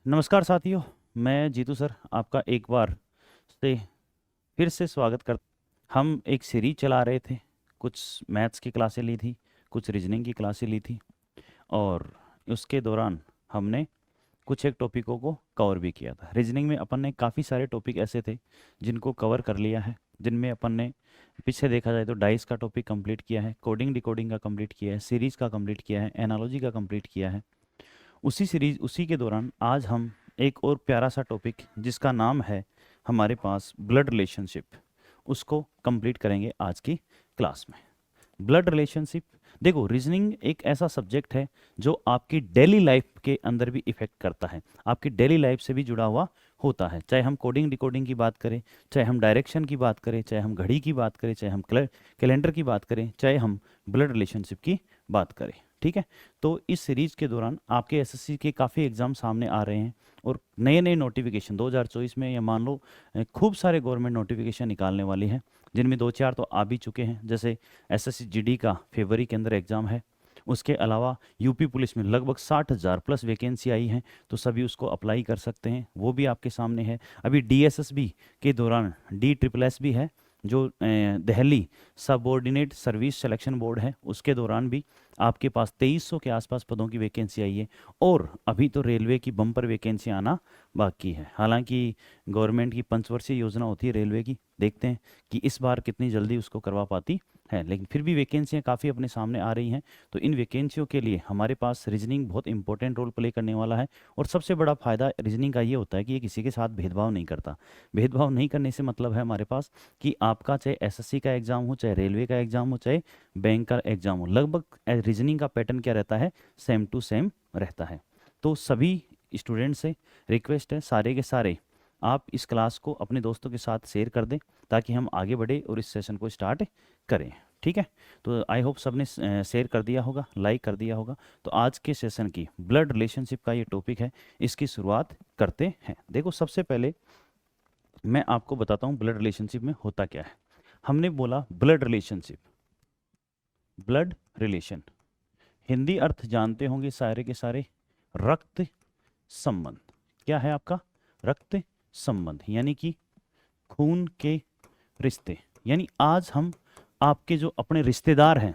नमस्कार साथियों, मैं जीतू सर आपका एक बार से फिर से स्वागत कर। हम एक सीरीज चला रहे थे। कुछ मैथ्स की क्लासें ली थी, कुछ रीजनिंग की क्लासें ली थी, और उसके दौरान हमने कुछ एक टॉपिकों को कवर भी किया था। रीजनिंग में अपन ने काफ़ी सारे टॉपिक ऐसे थे जिनको कवर कर लिया है, जिनमें अपन ने पीछे देखा जाए तो डाइस का टॉपिक कंप्लीट किया है, कोडिंग डिकोडिंग का कंप्लीट किया है, सीरीज का कंप्लीट किया है, एनालॉजी का कंप्लीट किया है। उसी के दौरान आज हम एक और प्यारा सा टॉपिक जिसका नाम है हमारे पास ब्लड रिलेशनशिप, उसको कंप्लीट करेंगे आज की क्लास में। ब्लड रिलेशनशिप, देखो रीजनिंग एक ऐसा सब्जेक्ट है जो आपकी डेली लाइफ के अंदर भी इफेक्ट करता है, आपकी डेली लाइफ से भी जुड़ा हुआ होता है। चाहे हम कोडिंग डिकोडिंग की बात करें, चाहे हम डायरेक्शन की बात करें, चाहे हम घड़ी की बात करें, चाहे हम कैलेंडर की बात करें, चाहे हम ब्लड रिलेशनशिप की बात करें। ठीक है, तो इस सीरीज के दौरान आपके एसएससी के काफ़ी एग्जाम सामने आ रहे हैं, और नए नए नोटिफिकेशन 2024 में, या मान लो खूब सारे गवर्नमेंट नोटिफिकेशन निकालने वाली है, जिनमें दो चार तो आ भी चुके हैं। जैसे एसएससी जीडी का फरवरी के अंदर एग्ज़ाम है। उसके अलावा यूपी पुलिस में लगभग 60,000 प्लस वैकेंसी आई है, तो सभी उसको अप्लाई कर सकते हैं, वो भी आपके सामने है। अभी डीएसएसबी के दौरान डी ट्रिपल एस भी है, जो Delhi subordinate service selection board है, उसके दौरान भी आपके पास 2300 के आसपास पदों की वैकेंसी आई है। और अभी तो रेलवे की बम्पर वैकेंसी आना बाकी है। हालांकि गवर्नमेंट की पंचवर्षीय योजना होती है रेलवे की, देखते हैं कि इस बार कितनी जल्दी उसको करवा पाती है, लेकिन फिर भी वैकेंसियाँ काफ़ी अपने सामने आ रही हैं। तो इन वैकेंसियों के लिए हमारे पास रीजनिंग बहुत इंपॉर्टेंट रोल प्ले करने वाला है। और सबसे बड़ा फ़ायदा रीजनिंग का ये होता है कि ये किसी के साथ भेदभाव नहीं करता। भेदभाव नहीं करने से मतलब है हमारे पास कि आपका चाहे एसएससी का एग्ज़ाम हो, चाहे रेलवे का एग्ज़ाम हो, चाहे बैंक का एग्ज़ाम हो, लगभग रीजनिंग का पैटर्न क्या रहता है, सेम टू सेम रहता है। तो सभी स्टूडेंट से रिक्वेस्ट है, सारे के सारे आप इस क्लास को अपने दोस्तों के साथ शेयर कर दें, ताकि हम आगे बढ़े और इस सेशन को स्टार्ट करें। ठीक है, तो आई होप सबने शेयर कर दिया होगा, लाइक कर दिया होगा। तो आज के सेशन की ब्लड रिलेशनशिप का ये टॉपिक है, इसकी शुरुआत करते हैं। देखो, सबसे पहले मैं आपको बताता हूँ ब्लड रिलेशनशिप में होता क्या है। हमने बोला blood relationship, blood relation, Hindi अर्थ जानते होंगे सारे के सारे, रक्त संबंध। क्या है आपका? रक्त संबंध, यानी कि खून के रिश्ते। यानी आज हम आपके जो अपने रिश्तेदार हैं,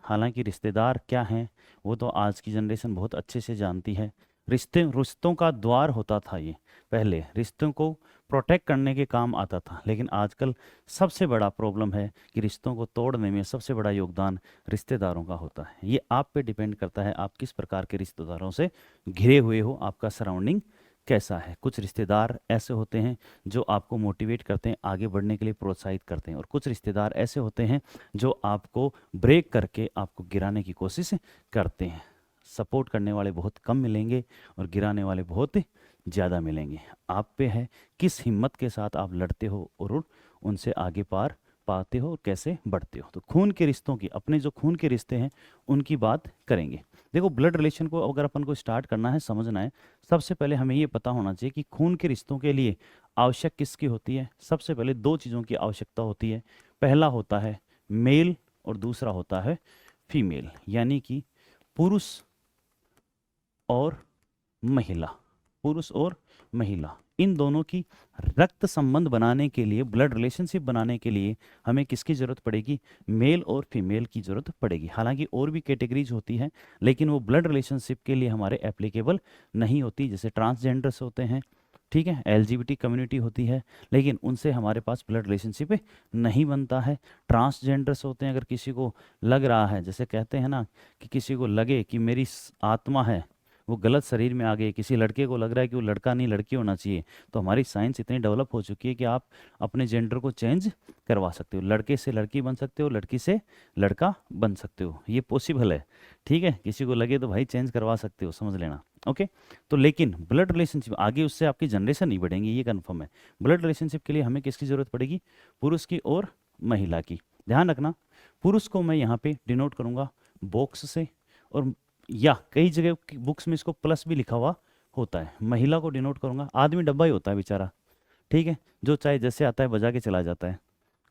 हालांकि रिश्तेदार क्या हैं वो तो आज की जनरेशन बहुत अच्छे से जानती है। रिश्तों का द्वार होता था ये, पहले रिश्तों को प्रोटेक्ट करने के काम आता था। लेकिन आजकल सबसे बड़ा प्रॉब्लम है कि रिश्तों को तोड़ने में सबसे बड़ा योगदान रिश्तेदारों का होता है। ये आप पे डिपेंड करता है, आप किस प्रकार के रिश्तेदारों से घिरे हुए हो, आपका सराउंडिंग कैसा है। कुछ रिश्तेदार ऐसे होते हैं जो आपको मोटिवेट करते हैं, आगे बढ़ने के लिए प्रोत्साहित करते हैं, और कुछ रिश्तेदार ऐसे होते हैं जो आपको ब्रेक करके आपको गिराने की कोशिश करते हैं। सपोर्ट करने वाले बहुत कम मिलेंगे और गिराने वाले बहुत ज़्यादा मिलेंगे। आप पे है किस हिम्मत के साथ आप लड़ते हो और उनसे आगे पार पाते हो और कैसे बढ़ते हो। तो खून के रिश्तों की, अपने जो खून के रिश्ते हैं उनकी बात करेंगे। देखो, ब्लड रिलेशन को अगर अपन को स्टार्ट करना है, समझना है, सबसे पहले हमें ये पता होना चाहिए कि खून के रिश्तों के लिए आवश्यक किसकी होती है। सबसे पहले दो चीज़ों की आवश्यकता होती है। पहला होता है मेल और दूसरा होता है फीमेल, यानी कि पुरुष और महिला। पुरुष और महिला, इन दोनों की रक्त संबंध बनाने के लिए, ब्लड रिलेशनशिप बनाने के लिए हमें किसकी ज़रूरत पड़ेगी? मेल और फीमेल की ज़रूरत पड़ेगी। हालांकि और भी कैटेगरीज होती हैं, लेकिन वो ब्लड रिलेशनशिप के लिए हमारे एप्लीकेबल नहीं होती। जैसे ट्रांसजेंडर्स होते हैं, ठीक है, एलजीबीटी कम्युनिटी होती है, लेकिन उनसे हमारे पास ब्लड रिलेशनशिप नहीं बनता है। ट्रांसजेंडर्स होते हैं, अगर किसी को लग रहा है, जैसे कहते हैं ना कि किसी को लगे कि मेरी आत्मा है वो गलत शरीर में आ गई, किसी लड़के को लग रहा है कि वो लड़का नहीं लड़की होना चाहिए, तो हमारी साइंस इतनी डेवलप हो चुकी है कि आप अपने जेंडर को चेंज करवा सकते हो। लड़के से लड़की बन सकते हो, लड़की से लड़का बन सकते हो, ये पॉसिबल है। ठीक है, किसी को लगे तो भाई चेंज करवा सकते हो, समझ लेना। ओके, तो लेकिन ब्लड रिलेशनशिप आगे उससे आपकी जनरेशन नहीं बढ़ेंगी, ये कन्फर्म है। ब्लड रिलेशनशिप के लिए हमें किसकी ज़रूरत पड़ेगी? पुरुष की और महिला की। ध्यान रखना, पुरुष को मैं यहाँ पे डिनोट करूँगा बॉक्स से, और या कई जगह की बुक्स में इसको प्लस भी लिखा हुआ होता है। महिला को डिनोट करूँगा, आदमी डब्बा ही होता है बेचारा, ठीक है, जो चाहे जैसे आता है बजा के चला जाता है।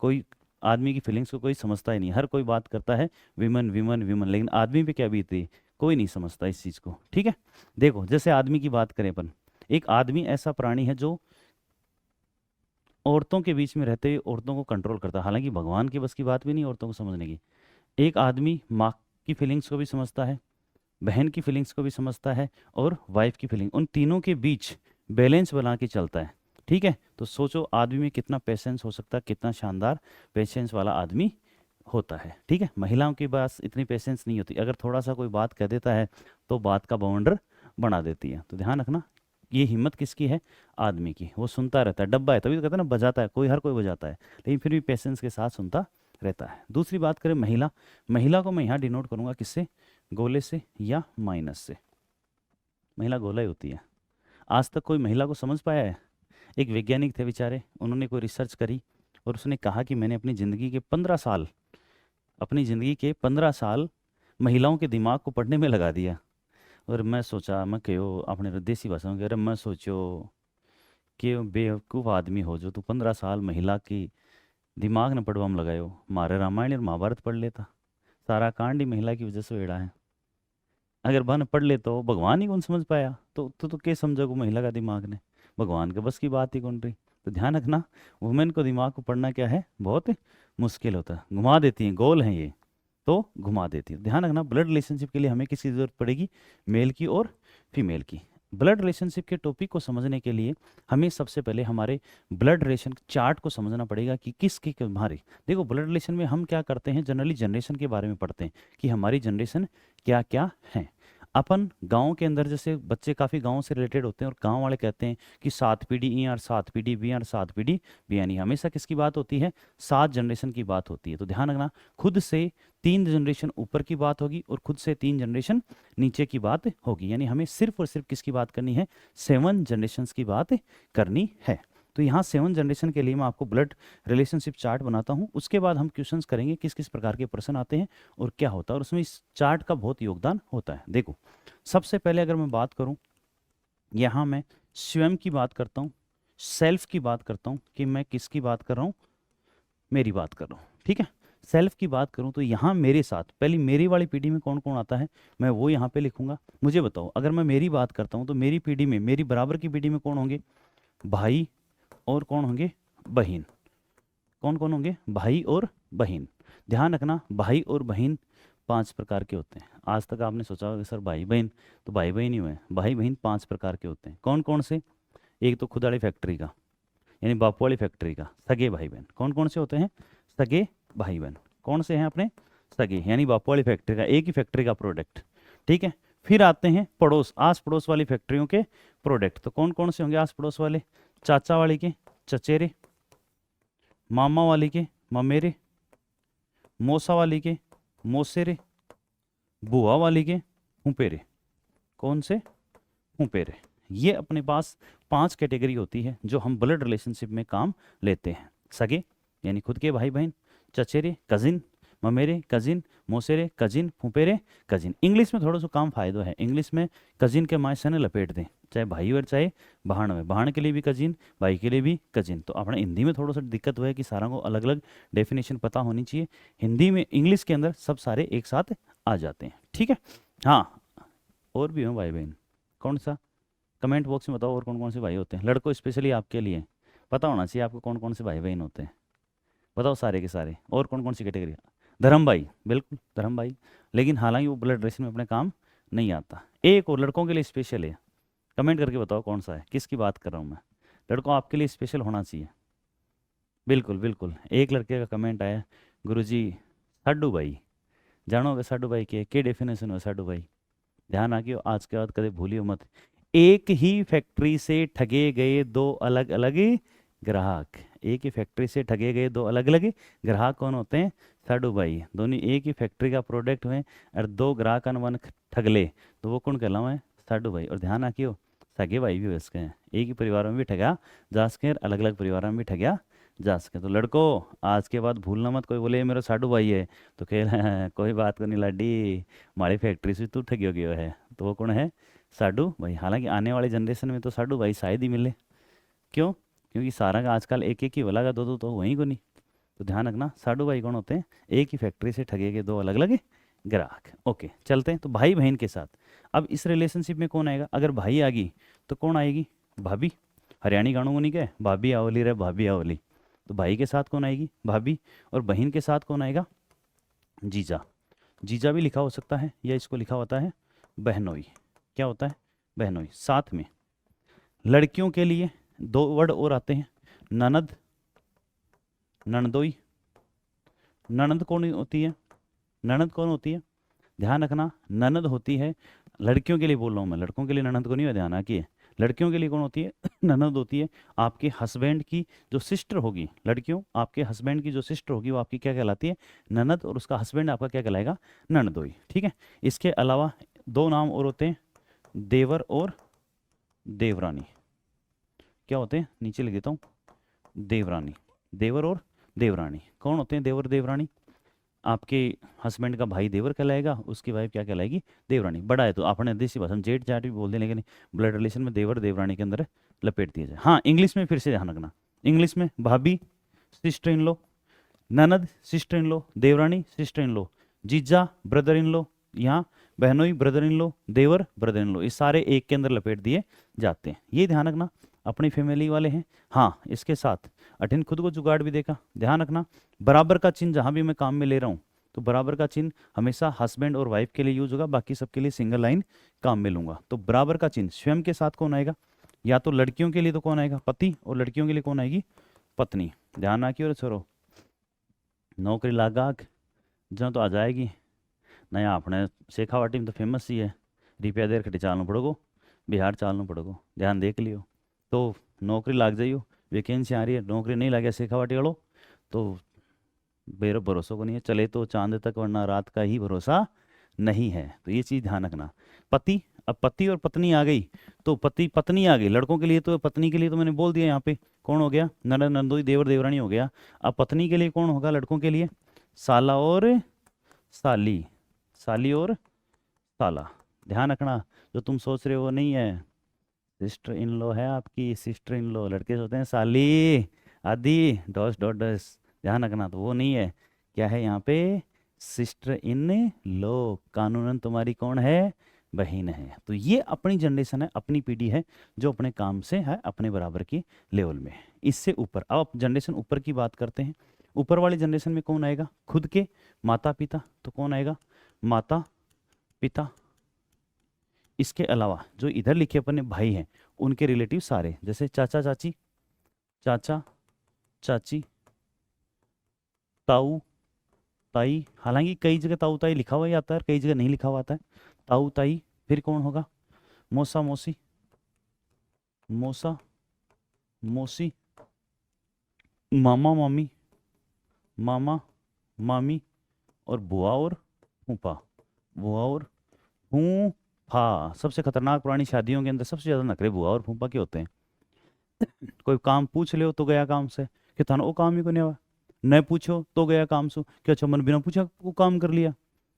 कोई आदमी की फीलिंग्स को कोई समझता ही नहीं, हर कोई बात करता है विमन विमन विमन, लेकिन आदमी पे क्या बीतती है, कोई नहीं समझता इस चीज़ को, ठीक है। देखो जैसे आदमी की बात करें अपन, एक आदमी ऐसा प्राणी है जो औरतों के बीच में रहते हुए औरतों को कंट्रोल करता है, हालांकि भगवान की बस की बात भी नहीं औरतों को समझने की। एक आदमी माँ की फीलिंग्स को भी समझता है, बहन की फीलिंग्स को भी समझता है, और वाइफ की फीलिंग, उन तीनों के बीच बैलेंस बना के चलता है, ठीक है। तो सोचो आदमी में कितना पेशेंस हो सकता है, कितना शानदार पेशेंस वाला आदमी होता है, ठीक है। महिलाओं के पास इतनी पेशेंस नहीं होती, अगर थोड़ा सा कोई बात कह देता है तो बात का बाउंडर बना देती है। तो ध्यान रखना, ये हिम्मत किसकी है? आदमी की। वो सुनता रहता है, डब्बा है, तभी तो कहते हैं ना बजाता है, कोई हर कोई बजाता है, लेकिन फिर भी पेशेंस के साथ सुनता रहता है। दूसरी बात करें महिला, महिला को मैं यहाँ डिनोट करूँगा किससे? गोले से या माइनस से। महिला गोला ही होती है। आज तक कोई महिला को समझ पाया है? एक वैज्ञानिक थे बेचारे, उन्होंने कोई रिसर्च करी और उसने कहा कि मैंने अपनी ज़िंदगी के 15 साल महिलाओं के दिमाग को पढ़ने में लगा दिया। और मैं सोचा, मैं कहो अपने देसी भाषा में कह रहा, मैं सोचो कि बेवकूफ़ आदमी हो जो तू 15 साल महिला की दिमाग न पढ़वा में लगायो, मारे रामायण और महाभारत पढ़ लेता। सारा कांड ही महिला की वजह से एड़ा है। अगर बन पढ़ ले तो भगवान ही कौन समझ पाया, तो क्या समझोगे महिला का दिमाग ने? भगवान के बस की बात ही कौन रही। तो ध्यान रखना, वुमेन को दिमाग को पढ़ना क्या है, बहुत मुश्किल होता है, घुमा देती हैं, गोल हैं ये, तो घुमा देती है। ध्यान रखना, ब्लड रिलेशनशिप के लिए हमें किसकी ज़रूरत पड़ेगी? मेल की और फीमेल की। ब्लड रिलेशनशिप के टॉपिक को समझने के लिए हमें सबसे पहले हमारे ब्लड रिलेशन चार्ट को समझना पड़ेगा कि किसकी हमारी। देखो ब्लड रिलेशन में हम क्या करते हैं, जनरली जनरेशन के बारे में पढ़ते हैं कि हमारी जनरेशन क्या क्या है। अपन गांव के अंदर जैसे बच्चे काफ़ी गांव से रिलेटेड होते हैं और गांव वाले कहते हैं कि 7 पीढ़ी ई और 7 पीढ़ी बी और 7 पीढ़ी बी, यानी हमेशा किसकी बात होती है? 7 जनरेशन की बात होती है। तो ध्यान रखना, खुद से 3 जनरेशन ऊपर की बात होगी और खुद से 3 जनरेशन नीचे की बात होगी, यानी हमें सिर्फ और सिर्फ किसकी बात करनी है? 7 जनरेशन्स की बात करनी है। तो यहाँ 7 जनरेशन के लिए मैं आपको ब्लड रिलेशनशिप चार्ट बनाता हूँ, उसके बाद हम क्वेश्चंस करेंगे किस किस प्रकार के प्रश्न आते हैं और क्या होता है, और उसमें इस चार्ट का बहुत योगदान होता है। देखो सबसे पहले अगर मैं बात करूँ, यहाँ मैं स्वयं की बात करता हूँ, सेल्फ की बात करता हूँ कि मैं किसकी बात कर रहा हूँ? मेरी बात कर रहा हूँ, ठीक है। सेल्फ की बात करूँ तो यहाँ मेरे साथ पहली मेरी वाली पीढ़ी में कौन कौन आता है, मैं वो यहाँ पे लिखूंगा। मुझे बताओ, अगर मैं मेरी बात करता हूँ तो मेरी पीढ़ी में, मेरी बराबर की पीढ़ी में कौन होंगे? भाई और कौन होंगे? बहन। कौन कौन होंगे? भाई और बहन। ध्यान रखना, भाई और बहन 5 प्रकार के होते हैं। आज तक आपने सोचा होगा सर भाई बहन, तो भाई बहन ही हुए। भाई बहन 5 प्रकार के होते हैं। कौन कौन से? एक तो खुद वाली फैक्ट्री का, यानी बापू वाली फैक्ट्री का सगे भाई बहन। कौन कौन से होते हैं? सगे भाई बहन। कौन से हैं अपने? सगे, यानी बापू वाली फैक्ट्री का, एक ही फैक्ट्री का प्रोडक्ट, ठीक है। फिर आते हैं पड़ोस, आस पड़ोस वाली फैक्ट्रियों के प्रोडक्ट। तो कौन कौन से होंगे आस पड़ोस वाले? चाचा वाली के चचेरे, मामा वाली के ममेरे, मौसा वाली के मौसेरे, बुआ वाली के फूफेरे। कौन से? फूफेरे। ये अपने पास 5 कैटेगरी होती है जो हम ब्लड रिलेशनशिप में काम लेते हैं। सगे यानी खुद के भाई बहन, चचेरे कजिन, ममेरे कजिन, मौसेरे कजिन, फूफेरे कजिन। इंग्लिश में थोड़ा सा काम फायदा है, इंग्लिश में कजिन के माय से लपेट दें, चाहे भाई और चाहे बहन में, बहन के लिए भी कजिन, भाई के लिए भी कजिन। तो अपने हिंदी में थोड़ा सा दिक्कत हुआ है कि सारा को अलग अलग डेफिनेशन पता होनी चाहिए। हिंदी में, इंग्लिश के अंदर सब सारे एक साथ आ जाते हैं, ठीक है। हाँ, और भी हो भाई बहन, कौन सा? कमेंट बॉक्स में बताओ और कौन कौन से भाई होते हैं। लड़कों स्पेशली आपके लिए पता होना चाहिए आपको कौन कौन से भाई बहन होते हैं। बताओ सारे के सारे, और कौन कौन सी कैटेगरी? धर्म भाई, बिल्कुल धर्म भाई, लेकिन हालांकि वो ब्लड रेशन में अपने काम नहीं आता। एक और लड़कों के लिए स्पेशल है, कमेंट करके बताओ कौन सा है, किसकी बात कर रहा हूँ मैं। लड़कों आपके लिए स्पेशल होना चाहिए, बिल्कुल बिल्कुल। एक लड़के का कमेंट आया, गुरुजी साडू भाई, जानोगे साडू भाई के डेफिनेशन हो साडू भाई? ध्यान रखियो, आज के बाद कभी भूलियो मत। एक ही फैक्ट्री से ठगे गए 2 अलग अलग ग्राहक। एक ही फैक्ट्री से ठगे गए 2 अलग अलग ग्राहक कौन होते हैं? साडू भाई। दोनों एक ही फैक्ट्री का प्रोडक्ट हुए और 2 ग्राहक मन ठगले, तो वो कौन कहलाओ है? साडू भाई। और ध्यान रखियो, सगे भाई भी हो सके हैं, एक ही परिवार में भी ठगा जा सके, अलग अलग परिवार में भी ठगा जा सके। तो लड़कों आज के बाद भूलना मत, कोई बोले ये मेरा साडू भाई है तो कह कोई बात नहीं लाडी, हमारी फैक्ट्री से तू ठगियो गयो है, तो वो कौन है? साडू भाई। हालांकि आने वाले जनरेशन में तो साडू भाई शायद ही मिले, क्यों? क्योंकि सारा का आजकल एक एक ही वाला का 2 2 तो वहीं को नहीं। तो ध्यान रखना, साडू भाई कौन होते हैं? एक ही फैक्ट्री से ठगे के 2 अलग अलग ग्राहक। ओके, चलते हैं। तो भाई बहन के साथ अब इस रिलेशनशिप में कौन आएगा? अगर भाई आ गई तो कौन आएगी? भाभी। हरियाणी गानों को नहीं कहे भाभी आवली रे भाभी आवली। तो भाई के साथ कौन आएगी? भाभी। और बहन के साथ कौन आएगा? जीजा। जीजा भी लिखा हो सकता है या इसको लिखा होता है बहनोई। क्या होता है? बहनोई। साथ में लड़कियों के लिए दो वर्ड और आते हैं, ननद, ननदोई। ननद कौन होती है? ननद कौन होती है? ध्यान रखना, ननद होती है, लड़कियों के लिए बोल रहा हूँ मैं, लड़कों के लिए ननद को नहीं है, ध्यान रखिए। लड़कियों के लिए कौन होती है? ननद होती है आपके हस्बैंड की जो सिस्टर होगी। लड़कियों, आपके हस्बैंड की जो सिस्टर होगी वो आपकी क्या कहलाती है? ननद। और उसका हस्बैंड आपका क्या कहलाएगा? ननदोई। ठीक है। इसके अलावा दो नाम और होते हैं, देवर और देवरानी। क्या होते हैं? नीचे लिख देता हूँ, देवरानी। देवर और देवरानी कौन होते हैं? देवर देवरानी। आपके हस्बैंड का भाई देवर कहलाएगा, उसकी वाइफ क्या कहलाएगी? देवरानी। बड़ा है तो आपने देसी भाषा में जेठ जाट भी बोल दें, लेकिन ब्लड रिलेशन में देवर देवरानी के अंदर लपेट दिया जाए। हाँ, इंग्लिश में फिर से ध्यान रखना, इंग्लिश में भाभी सिस्टर इन लो, ननद सिस्टर इन लो, देवरानी सिस्टर इन लो, जीजा ब्रदर इन लो, यहाँ बहनोई brother in low, they were brother in लो, ये सारे एक के अंदर लपेट दिए जाते हैं। ये ध्यान रखना, अपनी फैमिली वाले हैं। हाँ, इसके साथ अठिन खुद को जुगाड़ भी देखा, ध्यान रखना। बराबर का चिन्ह जहाँ भी मैं काम में ले रहा हूँ तो बराबर का चिन्ह हमेशा हस्बैंड और वाइफ के लिए यूज होगा, बाकी सबके लिए सिंगल लाइन काम में लूंगा। तो बराबर का चिन्ह स्वयं के साथ कौन आएगा? या तो लड़कियों के लिए तो कौन आएगा? पति। और लड़कियों के लिए कौन आएगी? पत्नी। ध्यान रखिए। और छोरो नौकरी लागाक जहाँ तो आ जाएगी नया अपने शेखावाटी में तो फेमस ही है, रुपया देर खटी चालना पड़ोगो, बिहार चालना पड़ोगो, ध्यान देख लियो। तो नौकरी लाग जाइयो, वैकेंसी आ रही है, नौकरी नहीं लगे शेखावाटी वालों तो बेरो भरोसा को नहीं है, चले तो चांद तक वरना रात का ही भरोसा नहीं है। तो ये चीज़ ध्यान रखना। पति, अब पति और पत्नी आ गई तो पति पत्नी आ गई, लड़कों के लिए तो, पत्नी के लिए तो मैंने बोल दिया यहाँ पे कौन हो गया? ननद नंदोई देवर देवरानी हो गया। अब पत्नी के लिए कौन होगा? लड़कों के लिए साला और साली, साली और साला। ध्यान रखना, जो तुम सोच रहे हो वो नहीं है, सिस्टर इन लॉ है आपकी, सिस्टर इन लॉ। लड़के होते हैं साली आदि डॉस डॉट डॉस, ध्यान रखना, तो वो नहीं है। क्या है यहाँ पे? Sister in law. कानूनन तुम्हारी कौन है? बहन है। तो ये अपनी जनरेशन है, अपनी पीढ़ी है जो अपने काम से है अपने बराबर की लेवल में। इससे ऊपर, अब जनरेशन ऊपर की बात करते हैं। ऊपर वाली जनरेशन में कौन आएगा? खुद के माता पिता। तो कौन आएगा? माता पिता। इसके अलावा जो इधर लिखे अपने भाई हैं उनके रिलेटिव सारे, जैसे चाचा चाची, चाचा चाची, ताऊ ताई। हालांकि कई जगह ताऊ ताई लिखा हुआ ही आता है, कई जगह नहीं लिखा हुआ आता है। ताऊ ताई। फिर कौन होगा? मौसा मौसी, मौसा मौसी, मामा मामी, मामा मामी, और बुआ और फूफा, बुआ और फूफा। सबसे खतरनाक पुरानी शादियों के अंदर सबसे ज्यादा नखरे बुआ और फूफा के होते हैं। कोई काम पूछ ले तो गया काम से कि थाना वो काम ही को नहीं हुआ, न पूछो तो गया काम से क्या, अच्छा मन बिना पूछा वो काम कर लिया।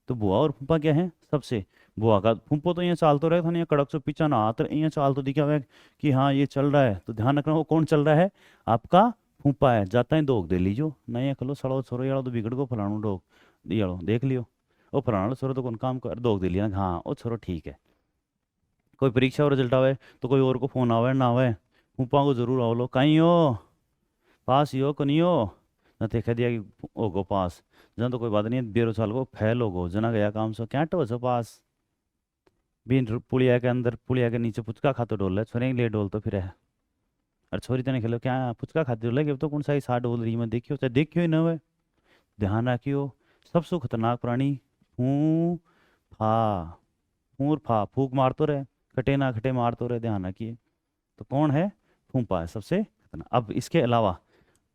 तो बुआ और फूफा क्या है? सबसे बुआ का फूफो तो यहाँ चाल तो रहे था नहीं, कड़क से पीछा ना हाथ यहाँ चाल तो दिखा हुआ है कि हाँ ये चल रहा है। तो ध्यान रखना, वो कौन चल रहा है? आपका फूफा है। जाता है दोग दे लीजो, नहीं खलो सड़ो छोरो यारो तो बिगड़ को फलाणु डोग यारो देख लियो, वो फलाणु छोरो तो कौन काम कर दोग दे लिया ना, हाँ वो छोरो ठीक है। कोई परीक्षा और रिजल्ट आवे तो कोई और को फोन आवे ना आवे, फूफा को जरूर आओ लो, कहीं हो पास ही हो को नहीं हो न देखा दिया कि होगो पास। जना तो कोई बात नहीं, बेरो साल को फैल होगो जना गया काम सो क्या टो पास। बिन पुलिया के अंदर पुलिया के नीचे पुचका खाते डोल है, छोरे ले डोल तो फिर है। और छोरी तने खेलो क्या पुचका खाते डोल है, तो कौन सा ही साठ डोल रही मैं देखियो, चाहे देखियो ही न हुए। ध्यान रखियो, सबसे खतरनाक प्राणी फा, फूर फा, फूक मार तो रहे, खटे ना खटे मार तो रहे, ध्यान रखिए। तो कौन है? फूफा है सबसे खतरनाक। अब इसके अलावा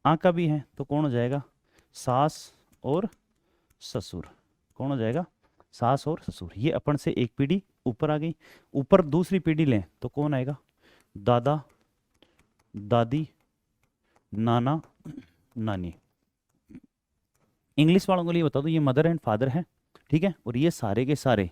आका भी है तो कौन हो जाएगा? सास और ससुर। कौन हो जाएगा? सास और ससुर। ये अपन से एक पीढ़ी ऊपर आ गई। ऊपर दूसरी पीढ़ी लें तो कौन आएगा? दादा दादी, नाना नानी। इंग्लिश वालों के लिए बता दो, ये मदर एंड फादर है, ठीक है। और ये सारे के सारे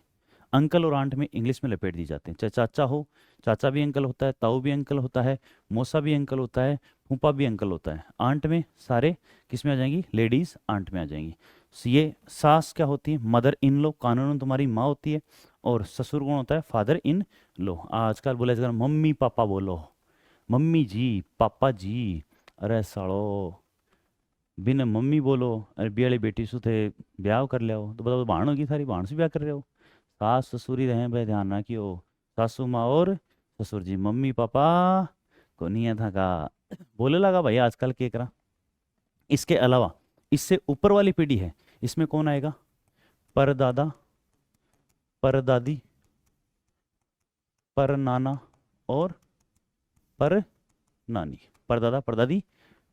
अंकल और आंट में इंग्लिश में लपेट दी जाते हैं। चाहे चाचा हो, चाचा भी अंकल होता है, ताऊ भी अंकल होता है, मौसा भी अंकल होता है, फूफा भी अंकल होता है। आंट में सारे किस में आ जाएंगी? लेडीज आंट में आ जाएंगी। ये सास क्या होती है? मदर इन लो, कानूनन तुम्हारी माँ होती है। और ससुर कौन होता है? फादर इन लो। आजकल बोले जाकर मम्मी पापा बोलो, मम्मी जी पापा जी। अरे सालो, बिन मम्मी बोलो। अरे बियाली बेटी सु थे ब्याह कर लिया हो तो बताओ, बाण होगी सारी, बाण से ब्याह कर रहे हो। सास ससुर ही रहे भाई, ध्यान रखियो। सासू माँ और ससुर जी, मम्मी पापा को नहीं है था का। बोले लगा भाई आजकल के करा। इसके अलावा इससे ऊपर वाली पीढ़ी है, इसमें कौन आएगा? परदादा, परदादी, पर नाना और पर नानी। परदादा परदादी,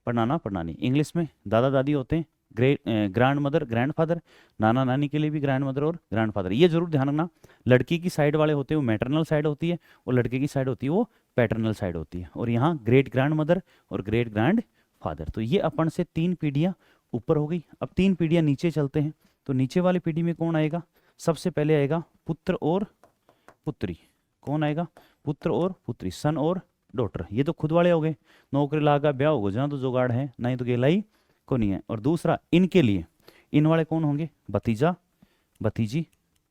परनाना परनानी। इंग्लिश में दादा दादी होते हैं, great grand mother grand father. नाना नानी के लिए भी ग्रैंड मदर और ग्रैंड फादर। ये जरूर ध्यान रखना, लड़की की साइड वाले होते हैं वो मैटरनल साइड होती है, और लड़के की साइड होती है वो पैटर्नल साइड होती है। और यहाँ ग्रेट ग्रैंड मदर और ग्रेट ग्रैंड फादर। तो ये अपन से 3 पीढ़ियाँ ऊपर हो गई। अब 3 पीढ़ियाँ नीचे चलते हैं। तो नीचे वाली पीढ़ी में कौन आएगा? सबसे पहले आएगा पुत्र और पुत्री। कौन आएगा? पुत्र और पुत्री, सन और डॉटर। ये तो खुद वाले हो गए, नौकरी लागा ब्याह होगा जहाँ तो जुगाड़ है, नहीं तो गेलाई को नहीं है। और दूसरा इनके लिए, इन वाले कौन होंगे? भतीजा भतीजी,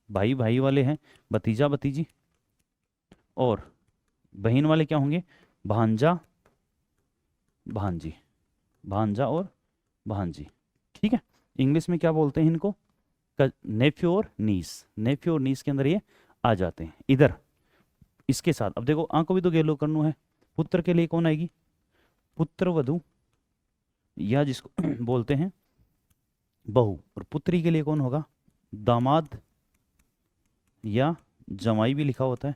भाई भाई वाले हैं, भतीजा भतीजी। और बहन वाले क्या होंगे? भांजा भांजी, भांजा और भांजी। ठीक है। इंग्लिश में क्या बोलते हैं इनको? नेफ्यू और नीस। नेफ्यू और नीस के अंदर ये आ जाते हैं। इधर इसके साथ अब देखो, आंखों भी तो गेलो करनू है। पुत्र के लिए कौन आएगी? पुत्र वधु, या जिसको बोलते हैं बहू। और पुत्री के लिए कौन होगा? दामाद, या जमाई भी लिखा होता है।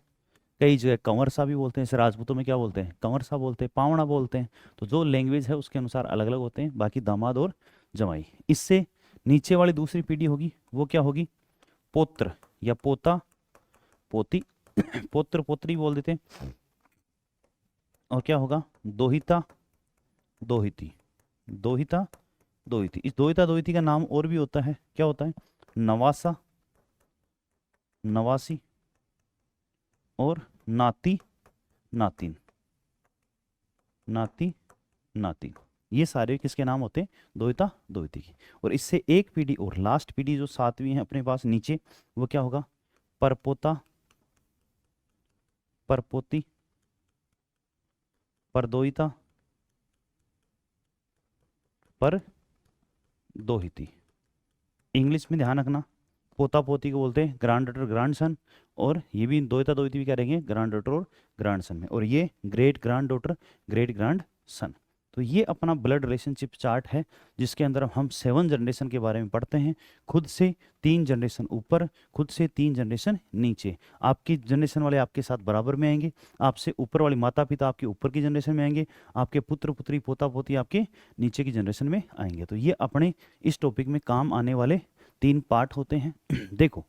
कई जगह कंवर सा भी बोलते हैं, इसे राजपूतों में क्या बोलते हैं? कंवर सा बोलते हैं, पावड़ा बोलते हैं। तो जो लैंग्वेज है उसके अनुसार अलग अलग होते हैं। बाकी दामाद और जमाई। इससे नीचे वाली दूसरी पीढ़ी होगी, वो क्या होगी? पोत्र या पोता पोती पोत्र पोत्री बोल देते हैं। और क्या होगा? दोहिता दोहिती, दोहिता दोहिती। इस दोहिता दोहिती का नाम और भी होता है, क्या होता है? नवासा नवासी और नाती नातिन, नाती नातिन। ये सारे किसके नाम होते हैं? दोहिता दोहिती की। और इससे एक पीढ़ी और, लास्ट पीढ़ी जो 7वीं है अपने पास नीचे, वो क्या होगा? परपोता परपोती, परदोहिता, पर दोहिती। इंग्लिश में ध्यान रखना, पोता पोती को बोलते हैं ग्रैंड डॉटर ग्रैंड सन। और ये भी दोहिता दोहिती भी क्या रहेंगे? ग्रैंड डॉटर और ग्रैंड सन में। और ये great grand daughter great grand son. तो ये अपना ब्लड रिलेशनशिप चार्ट है, जिसके अंदर हम 7 जनरेशन के बारे में पढ़ते हैं। खुद से 3 जनरेशन ऊपर, खुद से 3 जनरेशन नीचे। आपकी जनरेशन वाले आपके साथ बराबर में आएंगे, आपसे ऊपर वाले माता पिता आपके ऊपर की जनरेशन में आएंगे, आपके पुत्र पुत्री पोता पोती आपके नीचे की जनरेशन में आएंगे। तो ये अपने इस टॉपिक में काम आने वाले 3 पार्ट होते हैं। देखो,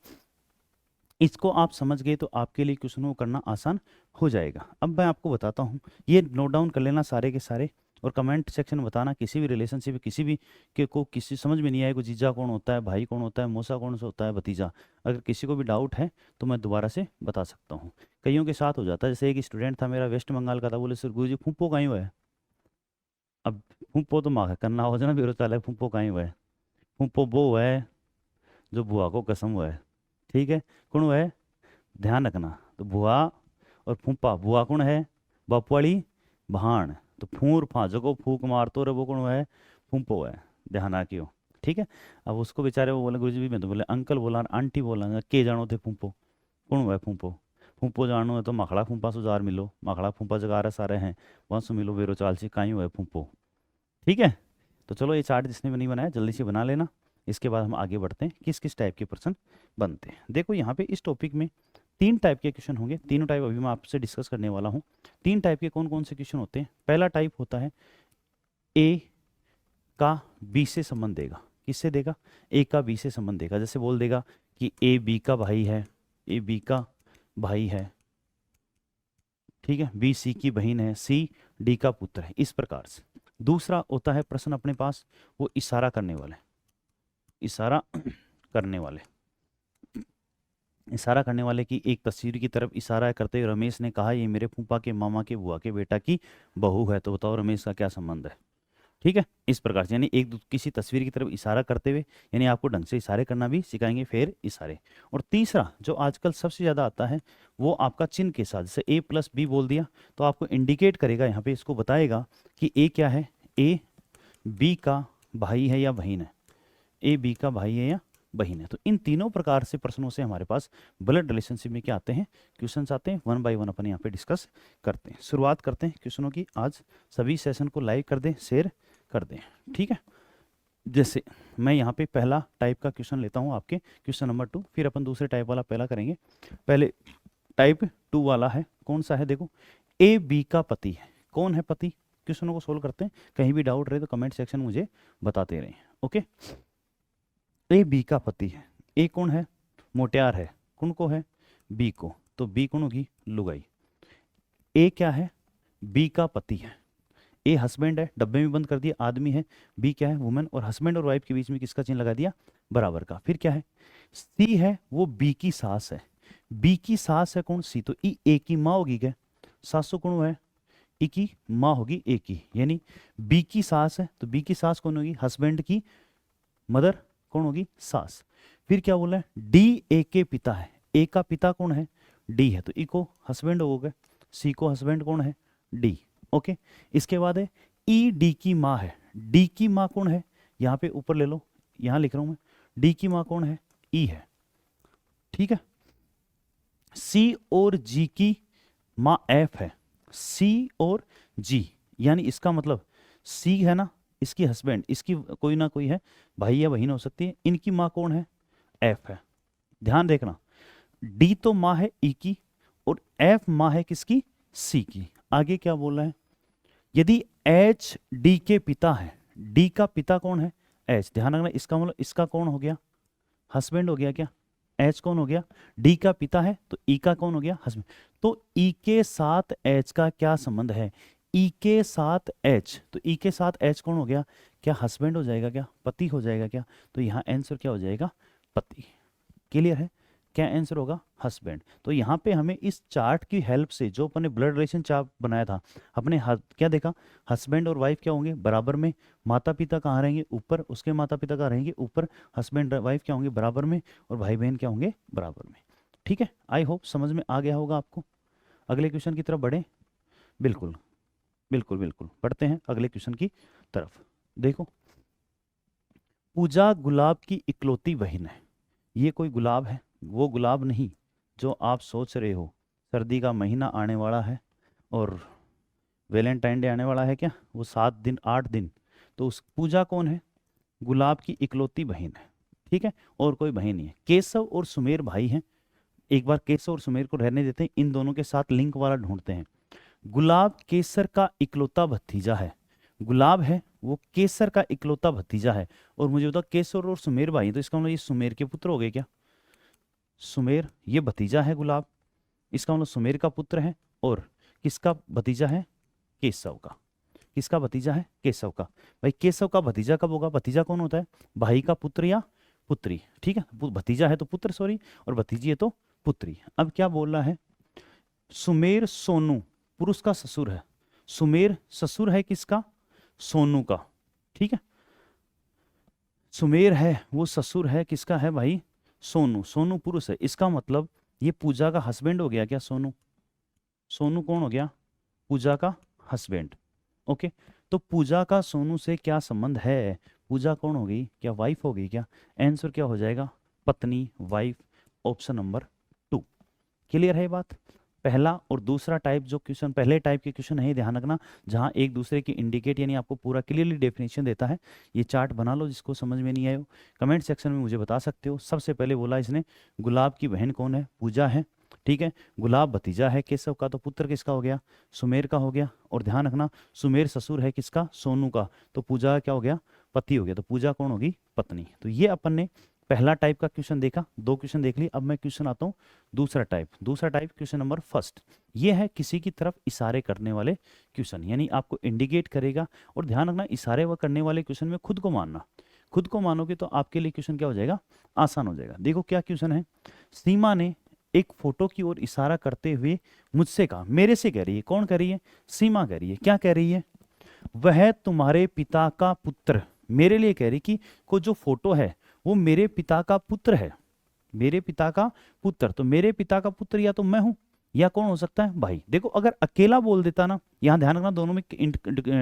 इसको आप समझ गए तो आपके लिए क्वेश्चन को करना आसान हो जाएगा। अब मैं आपको बताता हूँ, ये नोट डाउन कर लेना सारे के सारे, और कमेंट सेक्शन में बताना किसी भी रिलेशनशिप, किसी भी के को किसी समझ में नहीं आए, कोई जीजा कौन होता है, भाई कौन होता है, मौसा कौन सा होता है, भतीजा। अगर किसी को भी डाउट है तो मैं दोबारा से बता सकता हूँ। कईयों के साथ हो जाता है, जैसे एक स्टूडेंट था मेरा वेस्ट बंगाल का था, बोले सर गुरु जी फूफो कहीं हुआ है। अब फूफो तो माँ करना हो जाना बेरो चाल है, फूफो कहीं हुआ है? फूफो वो है जो बुआ को कसम हुआ है। ठीक है, कौन हुआ है? ध्यान रखना। तो बुआ और फूफा, बुआ कौन है? बपवाड़ी भाण। तो फूर फांजो को फूक मारतो रे, वो कौन है? फूफो है। ध्यान रखियो। ठीक है। अब उसको बेचारे वो बोले गुरुजी भी, मैं तो बोले अंकल बोला आंटी बोला के जानो थे फूफो, कौन हुआ है फूफो? फूफो जानो है तो मखड़ा फूफा सुजार मिलो, मखड़ा फूफा जगार सारे हैं, वहाँ से मिलो बेरो चाल से कहीं हुआ है फूफो। ठीक है। तो चलो, ये चार्ट जिसने भी नहीं बनाया जल्दी से बना लेना। इसके बाद हम आगे बढ़ते हैं, किस किस टाइप के प्रश्न बनते हैं। देखो यहाँ पे इस टॉपिक में 3 टाइप के क्वेश्चन होंगे। तीनों टाइप अभी मैं आपसे डिस्कस करने वाला हूँ। 3 टाइप के कौन कौन से क्वेश्चन होते हैं? पहला टाइप होता है ए का बी से संबंध देगा। किससे देगा? ए का बी से संबंध देगा। जैसे बोल देगा कि ए बी का भाई है, ए बी का भाई है, ठीक है, बी सी की बहन है, सी डी का पुत्र है, इस प्रकार से। दूसरा होता है प्रश्न अपने पास, वो इशारा करने वाले, इशारा करने वाले, इशारा करने वाले की एक तस्वीर की तरफ इशारा करते हुए रमेश ने कहा, ये मेरे फूफा के मामा के बुआ के बेटा की बहू है। तो बताओ रमेश का क्या संबंध है? ठीक है, इस प्रकार से यानी किसी तस्वीर की तरफ इशारा करते हुए, यानी आपको ढंग से इशारे करना भी सिखाएंगे, फिर इशारे। और तीसरा जो आजकल सबसे ज़्यादा आता है वो आपका चिन्ह के साथ, जैसे ए प्लस बी बोल दिया तो आपको इंडिकेट करेगा, यहाँ पे इसको बताएगा कि ए क्या है, ए बी का भाई है या बहन है, ए बी का भाई है या बहन है। तो इन तीनों प्रकार से प्रश्नों से हमारे पास ब्लड रिलेशनशिप में क्या आते हैं, क्वेश्चंस आते हैं। वन बाय वन अपन यहाँ पे डिस्कस करते हैं। शुरुआत करते हैं क्वेश्चनों की। आज सभी सेशन को लाइक कर दें, शेयर कर दें, ठीक है। जैसे मैं यहाँ पे पहला टाइप का क्वेश्चन लेता हूँ, आपके क्वेश्चन नंबर 2, फिर अपन दूसरे टाइप वाला पहला करेंगे। पहले टाइप 2 वाला है, कौन सा है, देखो, ए बी का पति है। कौन है पति, क्वेश्चनों को सोल्व करते हैं। कहीं भी डाउट रहे तो कमेंट सेक्शन में मुझे बताते रहें, ओके। ए बी का पति है। ए कौन है, मोटियार है, कौन को है, बी को, तो बी कौन होगी, लुगाई। ए क्या है, बी का पति है। ए हस्बैंड है, डब्बे में बंद कर दिया, आदमी है। बी क्या है, वुमेन। और हस्बैंड और वाइफ के बीच में किसका चिन्ह लगा दिया, बराबर का। फिर क्या है, सी है, वो बी की सास है। बी की सास है कौन, सी, तो ई ए की माँ होगी क्या, सासू कौन है, ई की माँ होगी ए की, यानी बी की सास है तो बी की सास कौन होगी, हस्बैंड की मदर कौन होगी, सास। फिर क्या बोला है, डी ए के पिता है। ए का पिता कौन है, डी है, तो ई को हस्बैंड हो गए, सी को हस्बैंड कौन है, डी, ओके। इसके बाद है ई डी की माँ है। डी की माँ कौन है, यहाँ पे ऊपर ले लो, यहाँ लिख रहा हूं मैं, डी की माँ कौन है, ई है, ठीक है। सी और जी की माँ एफ है। सी और जी, यानी इसका मतलब सी है ना, इसकी हस्बैंड, इसकी कोई ना कोई है, भाई या बहन हो सकती है। इनकी माँ कौन है, एफ है। ध्यान देखना, डी तो माँ है ई की और एफ माँ है किसकी, सी की। आगे क्या बोल रहा है, यदि एच डी के पिता है, डी का पिता कौन है, एच। ध्यान रखना, इसका मतलब इसका कौन हो गया, हस्बैंड हो गया क्या, एच कौन हो गया, डी का पिता है तो ई का कौन हो गया, हस्बैंड। तो ई के साथ एच का क्या संबंध है, ई के साथ एच, तो ई के साथ एच कौन हो गया, क्या हस्बैंड हो जाएगा, क्या पति हो जाएगा क्या, तो यहाँ आंसर क्या हो जाएगा, पति। क्लियर है, क्या आंसर होगा, हस्बैंड। तो यहाँ पे हमें इस चार्ट की हेल्प से, जो अपने ब्लड रिलेशन चार्ट बनाया था, अपने क्या देखा, हस्बैंड और वाइफ क्या होंगे, बराबर में। माता पिता कहाँ रहेंगे, ऊपर, उसके माता पिता कहाँ रहेंगे, ऊपर। हस्बैंड वाइफ क्या होंगे, बराबर में, और भाई बहन क्या होंगे, बराबर में। ठीक है, आई होप समझ में आ गया होगा आपको। अगले क्वेश्चन की तरफ बढ़े, बिल्कुल बिल्कुल बिल्कुल, बढ़ते हैं अगले क्वेश्चन की तरफ। देखो, पूजा गुलाब की इकलौती बहन है। ये कोई गुलाब है, वो गुलाब नहीं जो आप सोच रहे हो। सर्दी का महीना आने वाला है और वैलेंटाइन डे आने वाला है क्या, वो 7 दिन 8 दिन, तो उस पूजा कौन है, गुलाब की इकलौती बहन है, ठीक है, और कोई बहन नहीं है। केशव और सुमेर भाई हैं। एक बार केशव और सुमेर को रहने देते हैं, इन दोनों के साथ लिंक वाला ढूंढते हैं। गुलाब केसर का इकलौता भतीजा है। गुलाब है वो केसर का इकलौता भतीजा है। और मुझे बताओ, केसर और सुमेर भाई, तो इसका मतलब ये सुमेर के पुत्र हो गए क्या, सुमेर ये भतीजा है गुलाब, इसका मतलब सुमेर का पुत्र है। और किसका भतीजा है, केशव का। किसका भतीजा है, केशव का। भाई केशव का भतीजा कब होगा, भतीजा कौन होता है, भाई का पुत्र या पुत्री, ठीक है। भतीजा है तो पुत्र, सॉरी, और भतीजी है तो पुत्री। अब क्या बोल रहा है, सुमेर सोनू पुरुष का ससुर है। सुमेर ससुर है किसका, सोनू का, ठीक है। सुमेर है वो ससुर है किसका है भाई, सोनू। सोनू पुरुष है, इसका मतलब ये पूजा का हस्बैंड हो गया क्या, सोनू। सोनू कौन हो गया, पूजा का हस्बैंड, ओके। तो पूजा का सोनू से क्या संबंध है, पूजा कौन हो गई, क्या वाइफ हो गई क्या। आंसर क्या हो जाएगा, पत्नी, वाइफ, ऑप्शन नंबर 2। क्लियर है बात। पहला और दूसरा टाइप जो क्वेश्चन, पहले टाइप के क्वेश्चन है, ध्यान रखना, जहां एक दूसरे की इंडिकेट यानी आपको पूरा क्लियरली डेफिनेशन देता है। ये चार्ट बना लो, जिसको समझ में नहीं आए हो कमेंट सेक्शन में मुझे बता सकते हो। सबसे पहले बोला इसने, गुलाब की बहन कौन है, पूजा है, ठीक है। गुलाब भतीजा है केशव का, तो पुत्र किसका हो गया, सुमेर का हो गया। और ध्यान रखना, सुमेर ससुर है किसका, सोनू का, तो पूजा क्या हो गया, पति हो गया, तो पूजा कौन होगी, पत्नी। तो ये अपन ने पहला टाइप का क्वेश्चन देखा, 2 क्वेश्चन देख लिए। अब मैं क्वेश्चन आता हूँ दूसरा टाइप। दूसरा टाइप क्वेश्चन नंबर फर्स्ट, ये है किसी की तरफ इशारे करने वाले क्वेश्चन, यानी आपको इंडिकेट करेगा। और ध्यान रखना, इशारे व करने वाले क्वेश्चन में खुद को मानना, खुद को मानोगे तो आपके लिए क्वेश्चन क्या हो जाएगा, आसान हो जाएगा। देखो क्या क्वेश्चन है, सीमा ने एक फोटो की ओर इशारा करते हुए मुझसे कहा, मेरे से कह रही है, कौन कह रही है, सीमा कह रही है, क्या कह रही है, वह तुम्हारे पिता का पुत्र, मेरे लिए कह रही कि को जो फोटो है वो मेरे पिता का पुत्र है, मेरे पिता का पुत्र। तो मेरे पिता का पुत्र या तो मैं हूं या कौन हो सकता है, भाई। देखो अगर अकेला बोल देता ना, यहां ध्यान रखना दोनों में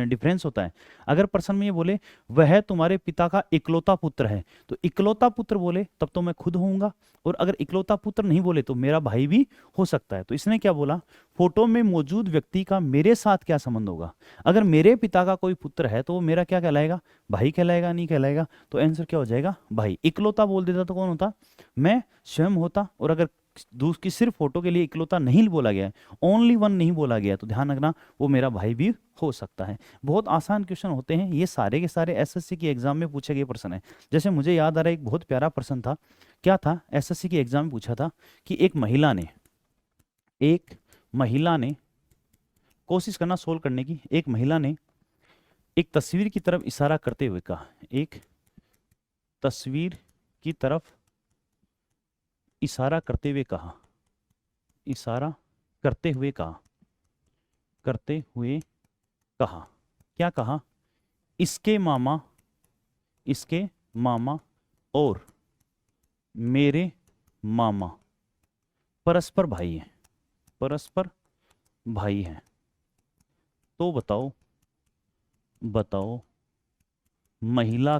डिफरेंस होता है। अगर पर्सन में ये बोले वह तुम्हारे पिता का इकलौता पुत्र है, तो इकलौता पुत्र बोले तब तो मैं खुद होऊंगा, और अगर इकलौता पुत्र नहीं बोले तो मेरा भाई भी हो सकता है। तो इसने क्या बोला, फोटो में मौजूद व्यक्ति का मेरे साथ क्या संबंध होगा। अगर मेरे पिता का कोई पुत्र है तो वो मेरा क्या कहलाएगा, भाई कहलाएगा, नहीं कहलाएगा। तो आंसर क्या हो जाएगा, भाई। इकलौता बोल देता तो कौन होता, मैं स्वयं होता। और अगर दूसरी सिर्फ फोटो के लिए इकलौता नहीं बोला गया है, ओनली वन नहीं बोला गया, तो ध्यान रखना वो मेरा भाई भी हो सकता है। बहुत आसान क्वेश्चन होते हैं ये, सारे के सारे एसएससी की एग्जाम में पूछे गए प्रश्न है। जैसे मुझे याद आ रहा है एक बहुत प्यारा प्रश्न था, क्या था, एसएससी की एग्जाम में पूछा था कि एक महिला ने कोशिश करना सोल्व करने की, एक महिला ने एक तस्वीर की तरफ इशारा करते हुए कहा, एक तस्वीर की तरफ इशारा करते हुए कहा, इशारा करते हुए कहा, करते हुए कहा, क्या कहा, इसके मामा और मेरे मामा परस्पर भाई हैं, परस्पर भाई हैं। तो बताओ महिला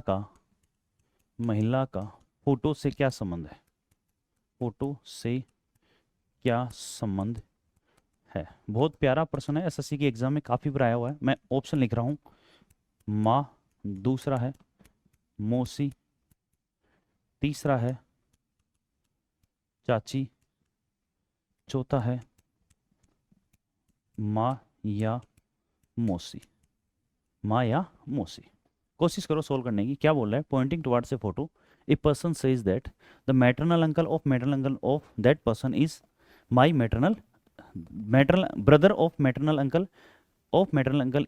का फोटो से क्या संबंध है, फोटो से क्या संबंध है। बहुत प्यारा प्रश्न है, एसएससी की एग्जाम में काफी बार आया हुआ है। मैं ऑप्शन लिख रहा हूं, माँ, दूसरा है मौसी, तीसरा है चाची, चौथा है माँ या मौसी, माँ या मौसी। कोशिश करो सोल्व करने की। क्या बोल रहा है, pointing towards a photo, a person says that the maternal uncle of that person is my maternal brother of maternal uncle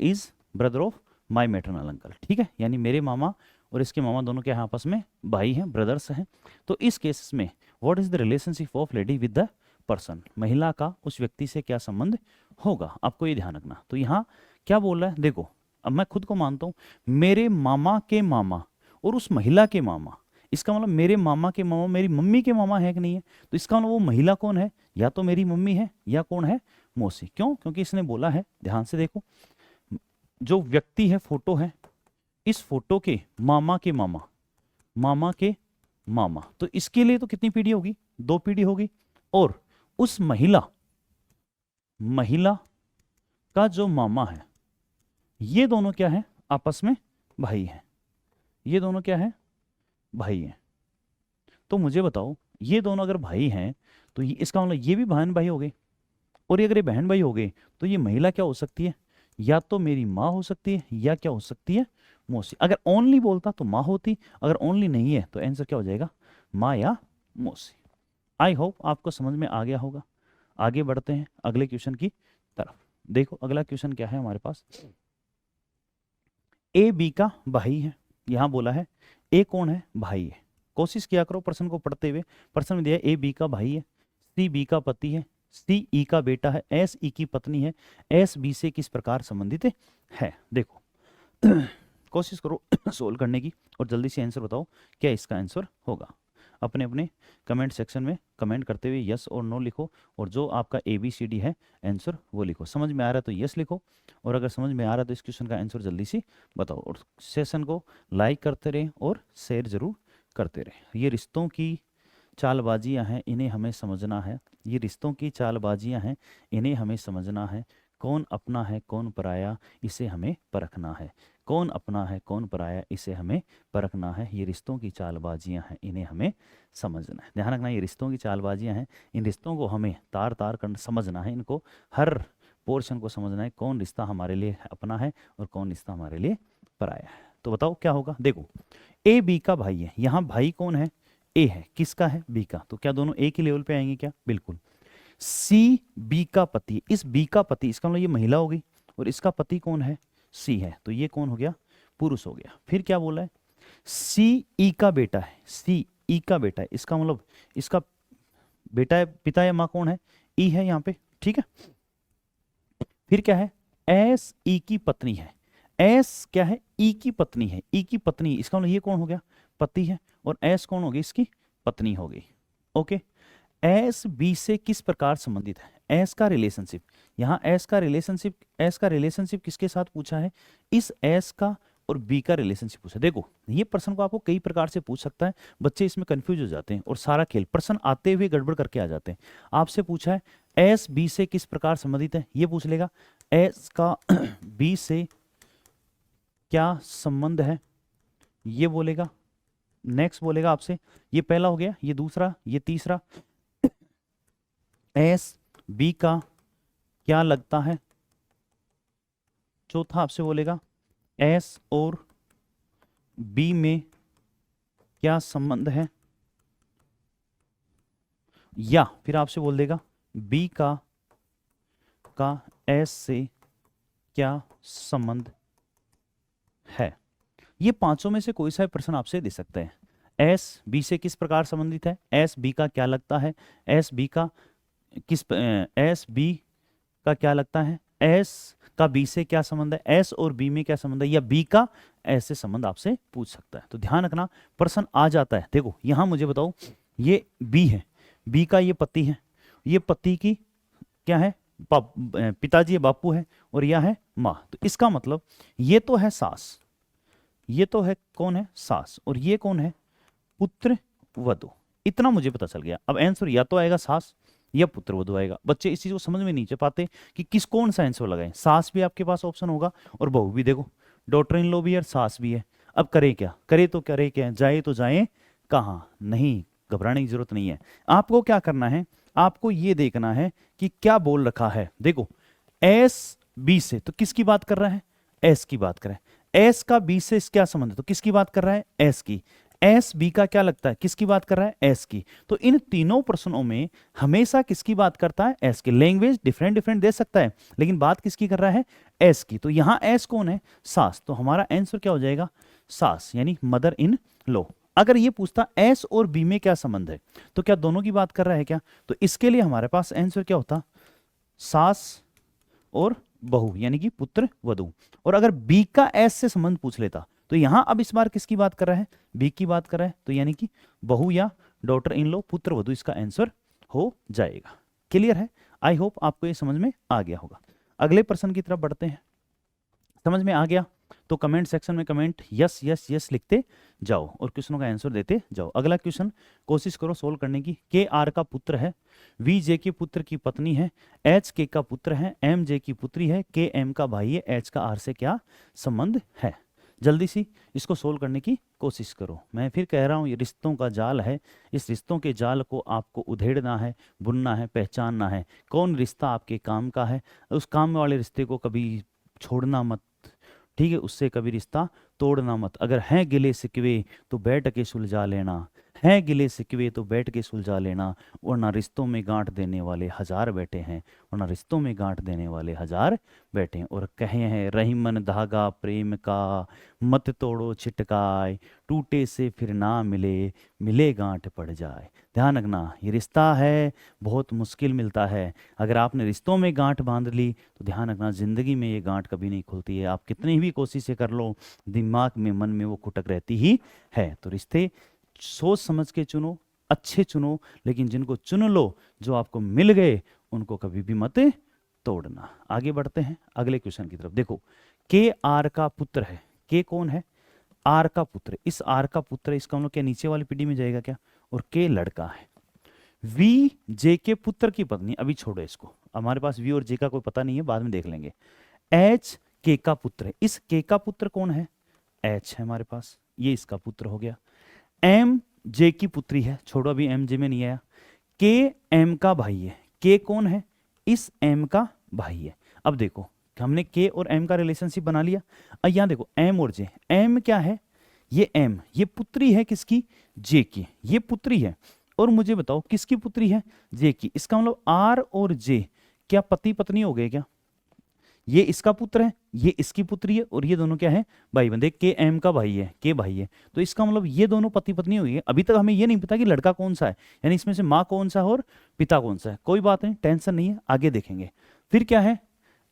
is brother of my maternal uncle. ठीक है, यानी मेरे मामा और इसके मामा दोनों के आपस में भाई हैं, ब्रदर्स हैं। तो इस केस में what is the relationship of lady with the person, महिला का उस व्यक्ति से क्या संबंध होगा, आपको ये ध्यान रखना। तो यहाँ क्या बोल रहा है, देखो अब मैं खुद को मानता हूं मेरे मामा के मामा और उस महिला के मामा, इसका मतलब मेरे मामा के मामा मेरी मम्मी के मामा है कि नहीं है। तो इसका मतलब वो महिला कौन है, या तो मेरी मम्मी है या कौन है, मौसी। क्यों, क्योंकि इसने बोला है, ध्यान से देखो, जो व्यक्ति है फोटो है, इस फोटो के मामा के मामा, मामा के मामा, तो इसके लिए तो कितनी पीढ़ी होगी, 2 पीढ़ी होगी। और उस महिला का जो मामा है, ये दोनों क्या है, आपस में भाई हैं, ये दोनों क्या है, भाई हैं। तो मुझे बताओ ये दोनों अगर भाई हैं तो इसका मतलब ये भी बहन भाई हो गए, और ये अगर ये बहन भाई हो गए तो ये महिला क्या हो सकती है, या तो मेरी माँ हो सकती है या क्या हो सकती है, मौसी। अगर ओनली बोलता तो माँ होती, अगर ओनली नहीं है तो आंसर क्या हो जाएगा, माँ या मौसी। आई होप आपको समझ में आ गया होगा। आगे बढ़ते हैं अगले क्वेश्चन की तरफ। देखो अगला क्वेश्चन क्या है हमारे पास, ए बी का भाई है, यहां बोला है ए कौन है, भाई है। कोशिश किया करो प्रश्न को पढ़ते हुए। प्रश्न में दिया ए बी का भाई है, सी बी का पति है, सी ई का बेटा है, एस ई की पत्नी है, एस बी से किस प्रकार संबंधित है। देखो कोशिश करो सोल्व करने की और जल्दी से आंसर बताओ क्या इसका आंसर होगा। अपने अपने कमेंट सेक्शन में कमेंट करते हुए यस और नो लिखो, और जो आपका ABCD है आंसर वो लिखो। समझ में आ रहा है तो यस लिखो, और अगर समझ में आ रहा है तो इस क्वेश्चन का आंसर जल्दी से बताओ। और सेशन को लाइक करते रहें और शेयर जरूर करते रहें। ये रिश्तों की चालबाजियाँ हैं, इन्हें हमें समझना है। ये रिश्तों की चालबाजियाँ हैं, इन्हें हमें समझना है। कौन अपना है कौन पराया, इसे हमें परखना है। कौन अपना है कौन पराया, इसे हमें परखना है। ये रिश्तों की चालबाजियां हैं, इन्हें हमें समझना है। ध्यान रखना, ये रिश्तों की चालबाजियां हैं, इन रिश्तों को हमें तार तार कर समझना है। इनको हर पोर्शन को समझना है, कौन रिश्ता हमारे लिए अपना है और कौन रिश्ता हमारे लिए पराया है। तो बताओ क्या होगा। देखो ए बी का भाई है, यहाँ भाई कौन है, ए है, किसका है, बी का। तो क्या दोनों एक ही लेवल पे आएंगे क्या, बिल्कुल। सी बी का पति, इस बी का पति, इसका मतलब ये महिला होगी, और इसका पति कौन है, सी है, तो ये कौन हो गया, पुरुष हो गया। फिर क्या बोला है, सी ई का बेटा है, सी ई का बेटा है, इसका मतलब इसका बेटा है, पिता या माँ कौन है, ई है यहाँ पे, ठीक है। फिर क्या है, एस ई की पत्नी है, एस क्या है, ई की पत्नी है, ई की पत्नी, इसका मतलब ये कौन हो गया, पति है, और एस कौन होगी, इसकी पत्नी हो गई। ओके, एस बी से किस प्रकार संबंधित है, एस का रिलेशनशिप, यहाँ एस का रिलेशनशिप, एस का रिलेशनशिप किसके साथ पूछा है, इस एस का और बी का रिलेशनशिप पूछा। देखो ये प्रश्न को आपको कई प्रकार से पूछ सकता है, बच्चे इसमें कंफ्यूज हो जाते हैं और सारा खेल प्रश्न आते हुए गड़बड़ करके आ जाते हैं। आपसे पूछा है एस बी से किस प्रकार संबंधित है, ये पूछ लेगा, एस का बी से क्या संबंध है, ये बोलेगा। नेक्स्ट बोलेगा आपसे, ये पहला हो गया, ये दूसरा, ये तीसरा, एस बी का क्या लगता है, चौथा आपसे बोलेगा एस और बी में क्या संबंध है, या फिर आपसे बोल देगा बी का एस से क्या संबंध है। ये पांचों में से कोई सा प्रश्न आपसे दे सकते हैं। एस बी से किस प्रकार संबंधित है, एस बी का क्या लगता है, एस बी का एस बी का क्या लगता है, एस का बी से क्या संबंध है, एस और बी में क्या संबंध है, या बी का एस से संबंध आपसे पूछ सकता है। तो ध्यान रखना प्रश्न आ जाता है। देखो यहां मुझे बताओ, ये बी है, बी का ये पति है, ये पति की क्या है, पिताजी है, बापू है, और यह है माँ। तो इसका मतलब ये तो है सास, ये तो है कौन है, सास, और ये कौन है, पुत्र वधु। इतना मुझे पता चल गया। अब आंसर या तो आएगा सास या पुत्र वधु आएगा। बच्चे इस चीज को समझ में नहीं पाते कि किस कौन सा आंसर लगाएं। सास भी आपके पास ऑप्शन होगा और बहू भी, देखो डॉटर इन लॉ भी है और सास भी है। अब करे क्या, करे तो करे क्या, जाए तो जाए कहाँ, नहीं घबराने की जरूरत नहीं है। आपको क्या करना है, आपको ये देखना है कि क्या बोल रखा है। देखो एस बी से, तो किसकी बात कर रहा है, एस की बात कर रहा है। एस का बी से क्या संबंध है, तो किसकी बात कर रहा है, एस की। एस बी का क्या लगता है, किसकी बात कर रहा है, एस की। तो इन तीनों प्रश्नों में हमेशा किसकी बात करता है, एस की। लैंग्वेज डिफरेंट डिफरेंट दे सकता है, लेकिन बात किसकी कर रहा है, एस की। तो यहां एस कौन है, सास। तो हमारा आंसर क्या हो जाएगा, सास, यानी मदर इन लॉ। अगर ये पूछता एस और बी में क्या संबंध है, तो क्या दोनों की बात कर रहा है क्या, तो इसके लिए हमारे पास आंसर क्या होता, सास और बहू, यानी कि पुत्र वधु। और अगर बी का एस से संबंध पूछ लेता, तो यहां अब इस बार किसकी बात कर रहा है, बी की बात कर रहा है, तो यानी कि बहू या डॉटर इन लॉ, पुत्र वधु इसका आंसर हो जाएगा। क्लियर है, आई होप आपको ये समझ में आ गया होगा। अगले प्रश्न की तरफ बढ़ते हैं। समझ में आ गया तो कमेंट सेक्शन में कमेंट यस यस यस लिखते जाओ और क्वेश्चनों का आंसर देते जाओ। अगला क्वेश्चन कोशिश करो सोल्व करने की। के आर का पुत्र है, वी जे के पुत्र की पत्नी है, एच के का पुत्र है, एम जे की पुत्री है, के एम का भाई है, एच का आर से क्या संबंध है। जल्दी सी इसको सोल्व करने की कोशिश करो। मैं फिर कह रहा हूँ, ये रिश्तों का जाल है, इस रिश्तों के जाल को आपको उधेड़ना है, बुनना है, पहचानना है। कौन रिश्ता आपके काम का है, उस काम वाले रिश्ते को कभी छोड़ना मत, ठीक है, उससे कभी रिश्ता तोड़ना मत। अगर हैं गिले सिकवे तो बैठ के सुलझा लेना, हैं गिले सिकवे तो बैठ के सुलझा लेना, वरना रिश्तों में गांठ देने वाले हजार बैठे हैं, वरना रिश्तों में गांठ देने वाले हजार बैठे हैं। और कहे हैं रहीमन धागा प्रेम का, मत तोड़ो छिटकाए, टूटे से फिर ना मिले, मिले गांठ पड़ जाए। ध्यान रखना, ये रिश्ता है बहुत मुश्किल मिलता है। अगर आपने रिश्तों में गांठ बांध ली तो ध्यान रखना जिंदगी में ये गांठ कभी नहीं खुलती है। आप कितनी भी कोशिशें कर लो, दिमाग में मन में वो खुटक रहती ही है। तो रिश्ते सोच समझ के चुनो, अच्छे चुनो, लेकिन जिनको चुन लो, जो आपको मिल गए, उनको कभी भी मत तोड़ना। आगे बढ़ते हैं अगले क्वेश्चन की तरफ। देखो के आर का पुत्र है, के कौन है, आर का पुत्र। इस आर का पुत्र, इसका हम लोग क्या नीचे वाली पीढ़ी में जाएगा क्या, और के लड़का है। वी जे के पुत्र की पत्नी, अभी छोड़ो इसको, हमारे पास वी और जे का कोई पता नहीं है, बाद में देख लेंगे। एच के का पुत्र है, इस के का पुत्र कौन है, एच है हमारे पास, ये इसका पुत्र हो गया। एम जे की पुत्री है, छोड़ो अभी एम जे में नहीं आया। के एम का भाई है, के कौन है, इस एम का भाई है। अब देखो हमने के और एम का रिलेशनशिप बना लिया। अब यहां देखो एम और जे, एम क्या है, ये एम, ये पुत्री है किसकी, जे की, ये पुत्री है। और मुझे बताओ किसकी पुत्री है, जे की। इसका मतलब आर और जे क्या पति पत्नी हो गए क्या, ये इसका पुत्र है, ये इसकी पुत्री है, और ये दोनों क्या है, भाई बंधे। के एम का भाई है, के भाई है, तो इसका मतलब ये दोनों पति पत्नी हुई है। अभी तक हमें ये नहीं पता कि लड़का कौन सा है, यानी इसमें से माँ कौन सा है और पिता कौन सा है। कोई बात नहीं, टेंशन नहीं है, आगे देखेंगे। फिर क्या है,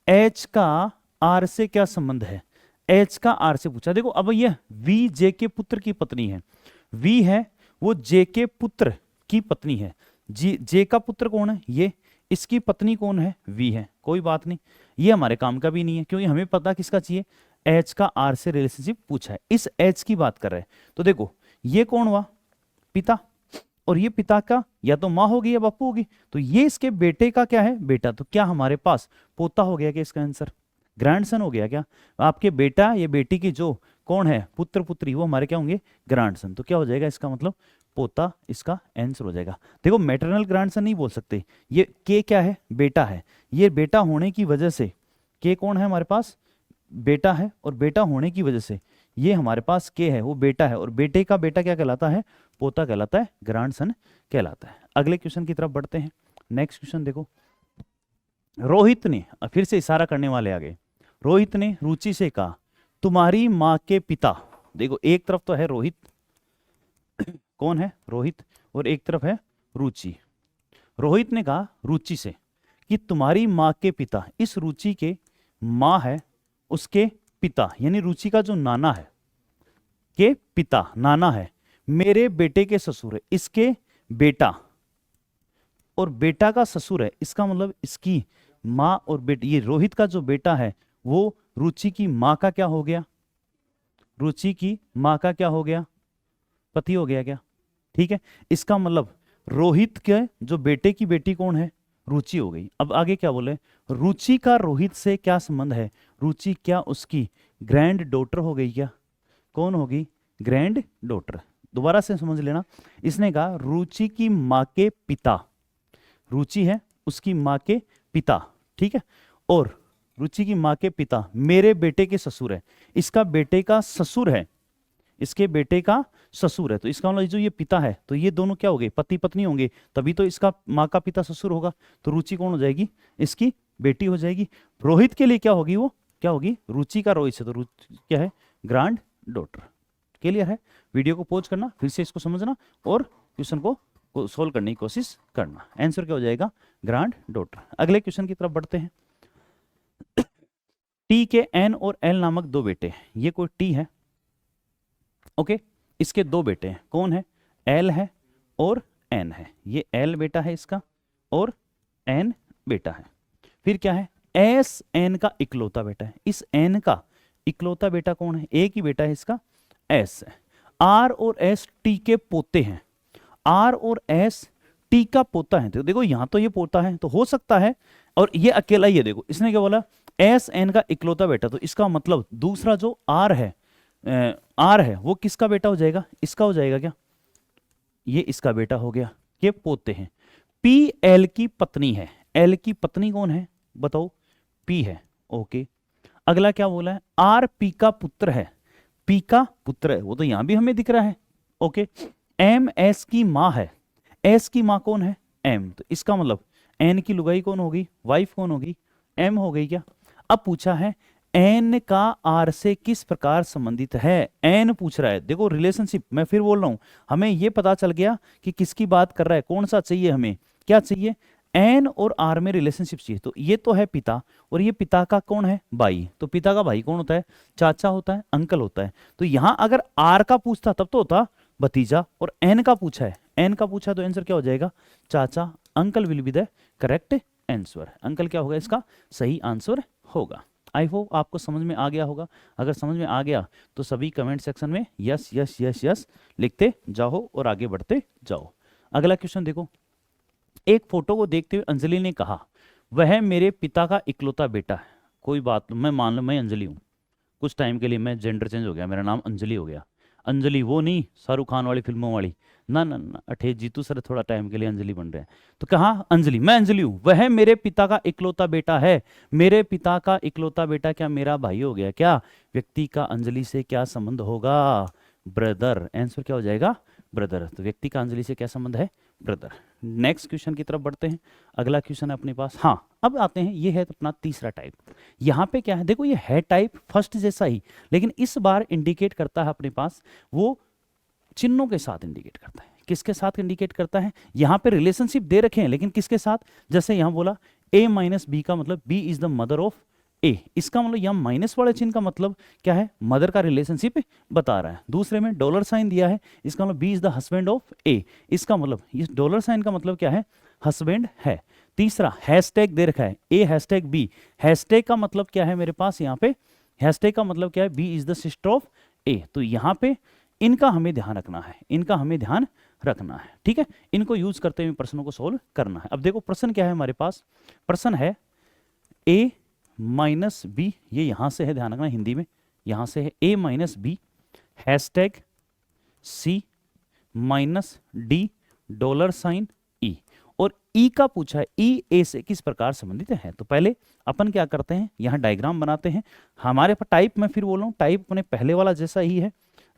एच का आर से क्या संबंध है, एच का आर से पूछा। देखो अब ये वी जे के पुत्र की पत्नी है, वी है वो जे के पुत्र की पत्नी है। जी जे का पुत्र कौन है, ये, इसकी पत्नी कौन है, वी है। कोई बात नहीं, ये हमारे काम का भी नहीं है क्योंकि हमें पता किसका चाहिए, एच का आर से रिलेशनशिप पूछा है, इस एच की बात कर रहे हैं। तो देखो ये कौन हुआ, पिता, और ये पिता का या तो माँ होगी या बापू होगी, तो ये इसके बेटे का क्या है, बेटा। तो क्या हमारे पास पोता हो गया क्या, इसका आंसर ग्रैंडसन हो गया क्या। आपके बेटा या बेटी की जो कौन है पुत्र पुत्री, वो हमारे क्या होंगे, ग्रैंडसन। तो क्या हो जाएगा इसका मतलब पोता, इसका आंसर हो जाएगा। देखो मैटरनल ग्रैंडसन नहीं बोल सकते, ये के क्या है, बेटा है। ये बेटा होने की वजह से के कौन है हमारे पास, बेटा है, और बेटा होने की वजह से ये हमारे पास के है, वो बेटा है, और बेटे का बेटा क्या कहलाता है, पोता कहलाता है, ग्रैंडसन कहलाता है। अगले क्वेश्चन की तरफ बढ़ते हैं। नेक्स्ट क्वेश्चन देखो, रोहित ने, फिर से इशारा करने वाले आ गए, रोहित ने रुचि से कहा तुम्हारी माँ के पिता, देखो एक तरफ तो है रोहित, कौन है रोहित, और एक तरफ है रुचि। रोहित ने कहा रुचि से कि तुम्हारी माँ के पिता, इस रुचि के माँ है, उसके पिता यानी रुचि का जो नाना है, के पिता नाना है, मेरे बेटे के ससुर है, इसके बेटा और बेटा का ससुर है, इसका मतलब इसकी माँ और बेटी, ये रोहित का जो बेटा है वो रुचि की माँ का क्या हो गया, रुचि की माँ का क्या हो गया, पति हो गया क्या। ठीक है, इसका मतलब रोहित के जो बेटे की बेटी कौन है, रुचि हो गई। अब आगे क्या बोले, रुचि का रोहित से क्या संबंध है, रुचि क्या उसकी ग्रैंड डॉटर हो गई क्या, कौन होगी, ग्रैंड डॉटर। दोबारा से समझ लेना, इसने कहा रुचि की माँ के पिता, रुचि है उसकी माँ के पिता, ठीक है, और रुचि की माँ के पिता मेरे बेटे के ससुर है, इसका बेटे का ससुर है, इसके बेटे का ससुर है। तो इसका मतलब जो ये पिता है, तो ये दोनों क्या हो गए, पति पत्नी होंगे, तभी तो इसका माँ का पिता ससुर होगा। तो रुचि कौन हो जाएगी, इसकी बेटी हो जाएगी। रोहित के लिए क्या होगी, वो क्या होगी, रुचि का रोहित से, तो रुचि क्या है, ग्रैंड डॉटर। क्लियर है, वीडियो को पॉज करना, फिर से इसको समझना और क्वेश्चन को सोल्व करने की कोशिश करना। आंसर क्या हो जाएगा, ग्रैंड डॉटर। अगले क्वेश्चन की तरफ बढ़ते हैं। टी के एन और एल नामक दो बेटे हैं, ये कोई टी है, ओके, इसके दो बेटे हैं, कौन है, एल है और एन है। ये एल बेटा है इसका और एन बेटा है। फिर क्या है, एस एन का इकलौता बेटा है, इस एन का इकलौता बेटा कौन है, एक ही बेटा है इसका, एस है। आर और एस टी के पोते हैं, आर और एस टी का पोता है। तो देखो यहां तो ये पोता है, तो हो सकता है, और ये अकेला ही है। देखो इसने क्या बोला, एस एन का इकलौता बेटा, तो इसका मतलब दूसरा जो आर है, आर है वो किसका बेटा हो जाएगा, इसका हो जाएगा क्या, ये इसका बेटा हो गया, ये पोते हैं। पी एल की पत्नी है, एल की पत्नी कौन है बताओ, पी है, ओके। अगला क्या बोला है, आर पी का पुत्र है, पी का पुत्र है, वो तो यहां भी हमें दिख रहा है, ओके। एम एस की मां है, एस की मां कौन है, एम, तो इसका मतलब एन की लुगाई कौन होगी, वाइफ कौन होगी, एम हो गई क्या। अब पूछा है एन का आर से किस प्रकार संबंधित है, एन पूछ रहा है। देखो रिलेशनशिप, मैं फिर बोल रहा हूं, हमें यह पता चल गया कि किसकी बात कर रहा है, कौन सा चाहिए हमें, क्या चाहिए, एन और आर में रिलेशनशिप चाहिए। तो ये तो है पिता, और ये पिता का कौन है, भाई। तो पिता का भाई कौन होता है, चाचा होता है, अंकल होता है। तो यहां अगर आर का पूछता तब तो होता भतीजा, और एन का पूछा है, एन का पूछा तो आंसर क्या हो जाएगा, चाचा। Uncle will be the correct answer, uncle क्या होगा इसका सही आंसर होगा। आई होप आपको समझ में आ गया होगा। अगर समझ में आ गया तो सभी कमेंट सेक्शन में यस यस यस यस लिखते जाओ और आगे बढ़ते जाओ। अगला क्वेश्चन देखो, एक फोटो को देखते हुए अंजलि ने कहा वह मेरे पिता का इकलौता बेटा है। कोई बात, मैं मान लो मैं अंजलि हूँ, कुछ टाइम के लिए मैं जेंडर चेंज हो गया, मेरा नाम अंजलि हो गया। अंजलि वो नहीं शाहरुख खान वाली फिल्मों वाली, ना ना ना, अठे जीतू सर थोड़ा टाइम के लिए अंजलि बन रहे हैं। तो कहा अंजलि, मैं अंजलि हूं, वह मेरे पिता का इकलौता बेटा है। मेरे पिता का इकलौता बेटा क्या मेरा भाई हो गया क्या, व्यक्ति का अंजलि से क्या संबंध होगा, ब्रदर। आंसर क्या हो जाएगा, ब्रदर। तो व्यक्ति का अंजलि से क्या संबंध है, ब्रदर। नेक्स्ट क्वेश्चन की तरफ बढ़ते हैं। अगला क्वेश्चन है अपने पास, हाँ अब आते हैं, ये है अपना तीसरा टाइप। यहाँ पे क्या है, देखो ये है टाइप फर्स्ट जैसा ही, लेकिन इस बार इंडिकेट करता है अपने पास, वो चिन्हों के साथ इंडिकेट करता है। किसके साथ इंडिकेट करता है, यहाँ पे रिलेशनशिप दे रखे हैं, लेकिन किसके साथ, जैसे यहाँ बोला a माइनस बी का मतलब b is the mother of A, इसका मतलब यहाँ माइनस वाले चिन्ह का मतलब क्या है, मदर का रिलेशनशिप बता रहा है। दूसरे में डॉलर साइन दिया है, इसका मतलब B is the husband of A, इसका मतलब इस डॉलर साइन का मतलब क्या है, हस्बैंड है। तीसरा हैशटैग दे रखा है ए हैशटैग बी, हैशटैग का मतलब क्या है मेरे पास यहाँ पे, हैशटैग का मतलब क्या है, B is the sister of A. तो यहाँ पे इनका हमें ध्यान रखना है, इनका हमें ध्यान रखना है, ठीक है। इनको यूज करते हुए प्रश्नों को सोल्व करना है। अब देखो प्रश्न क्या है हमारे पास, प्रश्न है a माइनस बी, ये यहां से है, ध्यान रखना हिंदी में, यहां से है a minus B hashtag c minus D dollar sign E, और ई का पूछा है, ई ए से किस प्रकार संबंधित है। तो पहले अपन क्या करते हैं, यहाँ डायग्राम बनाते हैं। हमारे पास टाइप, मैं फिर बोल रहा हूँ, टाइप अपने पहले वाला जैसा ही है,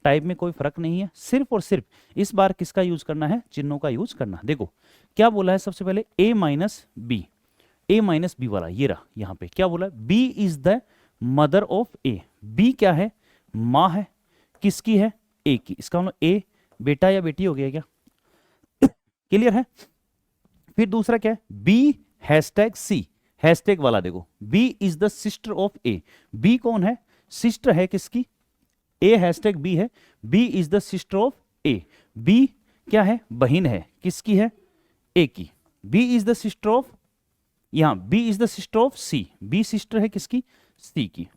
टाइप में कोई फर्क नहीं है, सिर्फ और सिर्फ इस बार किसका यूज करना है, चिन्हों का यूज करना है। देखो क्या बोला है, सबसे पहले a minus B, A minus B वाला ये रहा, यहाँ पे क्या बोला है, B is the mother of A, B क्या है, माँ है, किसकी है, ए की, इसका मतलब ए बेटा या बेटी हो गया क्या, क्लियर है। फिर दूसरा क्या है, बी हैशटैग सी, हैशटैग वाला देखो, B is the sister of A, B कौन है, सिस्टर है किसकी, ए हैशटैग बी है, B is the sister of A, B क्या है, बहन है, किसकी है, ए की, B is the sister of, यहाँ B is the sister of C, B sister है किसकी, सी की,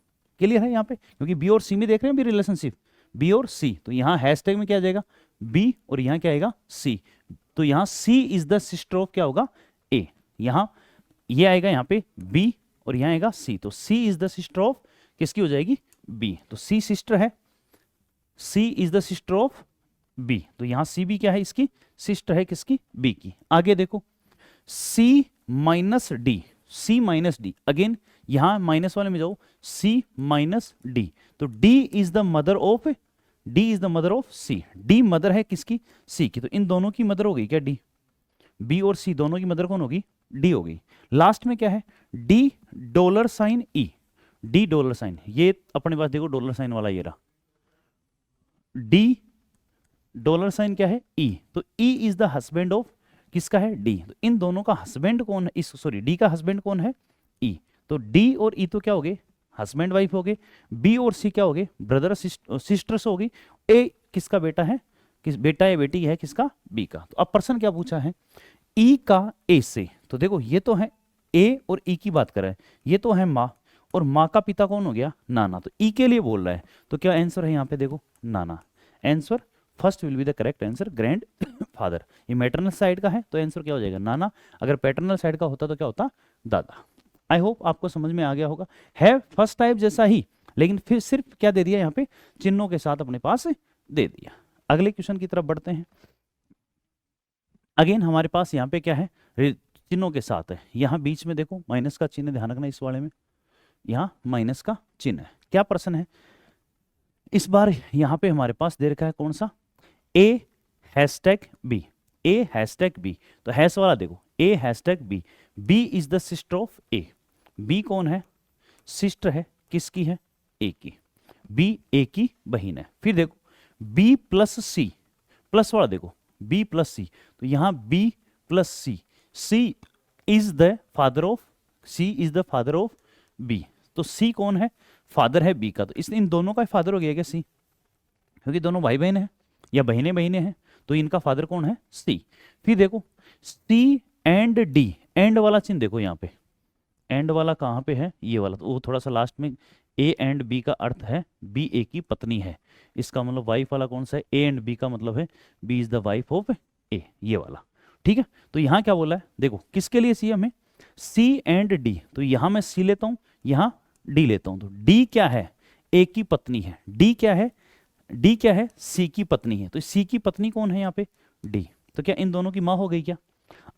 क्लियर है यहाँ पे, क्योंकि बी और सी में देख रहे हैं भी रिलेशनशिप, बी और सी, तो यहाँ हैशटैग में क्या आ जाएगा, बी, और यहाँ क्या आएगा, सी, तो यहाँ सी इज द सिस्टर ऑफ क्या होगा, ए, यहाँ ये आएगा यहाँ पे बी, और यहाँ आएगा सी, तो C is the sister of किसकी हो जाएगी, बी, तो सी सिस्टर है, C is the sister of B, तो यहाँ सी भी क्या है, इसकी सिस्टर है किसकी, बी की। आगे देखो C minus D, C minus D, again यहां माइनस वाले में जाओ, सी माइनस डी, तो D is the mother of, D is the mother of C, D mother है किसकी, सी की, तो इन दोनों की मदर हो गई क्या, डी, बी और सी दोनों की मदर कौन होगी, डी हो गई। लास्ट में क्या है, डी डॉलर साइन ई, डी डॉलर साइन, ये अपने पास देखो डॉलर साइन वाला ये रहा, डी डॉलर साइन क्या है, ई, तो E is the husband of किसका है, डी, तो इन दोनों का हस्बैंड कौन है, इस सॉरी डी का हस्बैंड कौन है, ई, तो डी और ई तो क्या हो गए, हस्बैंड वाइफ हो गए, बी और सी क्या हो गए, ब्रदर सिस्टर्स हो गई, ए किसका बेटा है, किस बेटा या बेटी है किसका, बी का। तो अब प्रश्न क्या पूछा है, ई का ए से, तो देखो ये तो है ए और ई की बात कर रहा है, ये तो है माँ, और माँ का पिता कौन हो गया, नाना, तो ई के लिए बोल रहा है, तो क्या आंसर है यहाँ पे देखो, नाना, answer first will be the correct answer, grand father, ये मैटरनल साइड का है तो आंसर क्या हो जाएगा, नाना, अगर पैटर्नल साइड का होता तो क्या होता, दादा। आई होप आपको समझ में आ गया होगा, है फर्स्ट टाइप जैसा ही, लेकिन फिर सिर्फ क्या दे दिया यहाँ पे, चिन्हों के साथ अपने पास दे दिया। अगले क्वेश्चन की तरफ बढ़ते हैं। अगेन हमारे पास यहाँ पे क्या है, चिन्हों के साथ है, यहाँ बीच में देखो माइनस का चिन्ह, ध्यान रखना इस वाले में, यहाँ माइनस का चिन्ह है। क्या प्रश्न है, इस बार यहाँ पे हमारे पास दे रखा है कौन सा, A hashtag B, A hashtag B, तो हैश वाला देखो, A hashtag B, B is the sister of A, B कौन है, सिस्टर है किसकी है, ए की, बी ए की बहन है। फिर देखो बी प्लस सी, प्लस वाला देखो बी प्लस सी, तो यहाँ B plus C, C is the father of, C is the father of B, तो सी कौन है, फादर है बी का, तो इस इन दोनों का फादर हो गया क्या सी, क्योंकि दोनों भाई बहन है या बहने बहने हैं, तो इनका फादर कौन है, सी। फिर देखो सी एंड डी, एंड वाला चिन्ह देखो यहाँ पे, एंड वाला कहाँ पे है, ये वाला, तो वो थोड़ा सा लास्ट में, ए एंड बी का अर्थ है बी ए की पत्नी है, इसका मतलब वाइफ वाला कौन सा है, ए एंड बी का मतलब है B is the wife of A, ये वाला, ठीक है। तो यहाँ क्या बोला है, देखो किसके लिए सी हमें, सी एंड डी, तो यहाँ मैं सी लेता हूँ, यहाँ डी लेता हूँ, तो डी क्या है, ए की पत्नी है, डी क्या है, डी क्या है, सी की पत्नी है, तो सी की पत्नी कौन है यहाँ पे, डी, तो क्या इन दोनों की माँ हो गई क्या।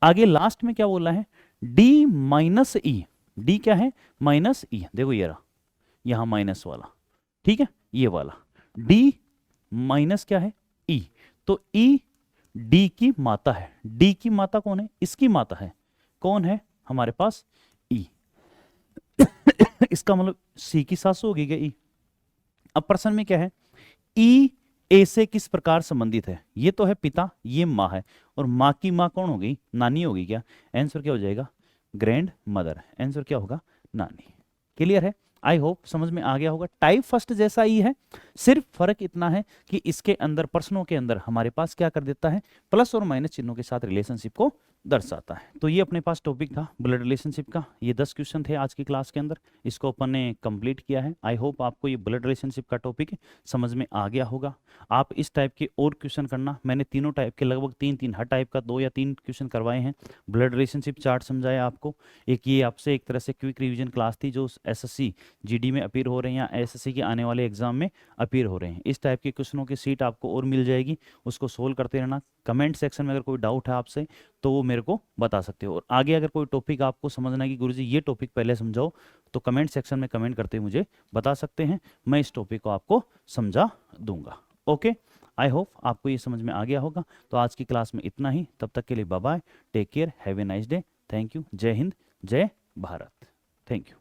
आगे लास्ट में क्या बोला है, डी माइनस ई, डी क्या है, माइनस ई, देखो ये रहा यहाँ माइनस वाला, ठीक है, ये वाला डी माइनस क्या है, ई, तो ई डी की माता है, डी की माता कौन है, इसकी माता है, कौन है हमारे पास, ई इसका मतलब सी की सासू होगी क्या, ई। अब प्रश्न में क्या है, ई ए से किस प्रकार संबंधित है, ये तो है पिता, ये माँ है, और माँ की माँ कौन हो गई, नानी होगी क्या, आंसर क्या हो जाएगा, ग्रैंड मदर, आंसर क्या होगा, नानी। क्लियर है? आई होप समझ में आ गया होगा। टाइप फर्स्ट जैसा ही है, सिर्फ फर्क इतना है कि इसके अंदर प्रश्नों के अंदर हमारे पास क्या कर देता है, प्लस और माइनस चिन्हों के साथ रिलेशनशिप को दर्शाता है। तो ये अपने पास टॉपिक था ब्लड रिलेशनशिप का। ये 10 क्वेश्चन थे आज की क्लास के अंदर, इसको अपन ने कंप्लीट किया है। आई होप आपको ये ब्लड रिलेशनशिप का टॉपिक समझ में आ गया होगा। आप इस टाइप के और क्वेश्चन करना, मैंने तीनों टाइप के लगभग तीन हर टाइप का 2 या 3 क्वेश्चन करवाए हैं। ब्लड रिलेशनशिप चार्ट समझाया आपको, एक ये आपसे एक तरह से क्विक रिवीजन क्लास थी जो एसएससी जीडी में अपीयर हो रहे हैं या एसएससी के आने वाले एग्जाम में अपीयर हो रहे हैं। इस टाइप के क्वेश्चनों की सीट आपको और मिल जाएगी, उसको सोल्व करते रहना। कमेंट सेक्शन में अगर कोई डाउट है आपसे तो वो मेरे को बता सकते हो। और आगे अगर कोई टॉपिक आपको समझना है कि गुरुजी ये टॉपिक पहले समझाओ, तो कमेंट सेक्शन में कमेंट करते हुए मुझे बता सकते हैं, मैं इस टॉपिक को आपको समझा दूंगा। ओके, आई होप आपको ये समझ में आ गया होगा। तो आज की क्लास में इतना ही, तब तक के लिए bye bye, take care, have a nice day, thank you, जय हिंद, जय भारत, थैंक यू।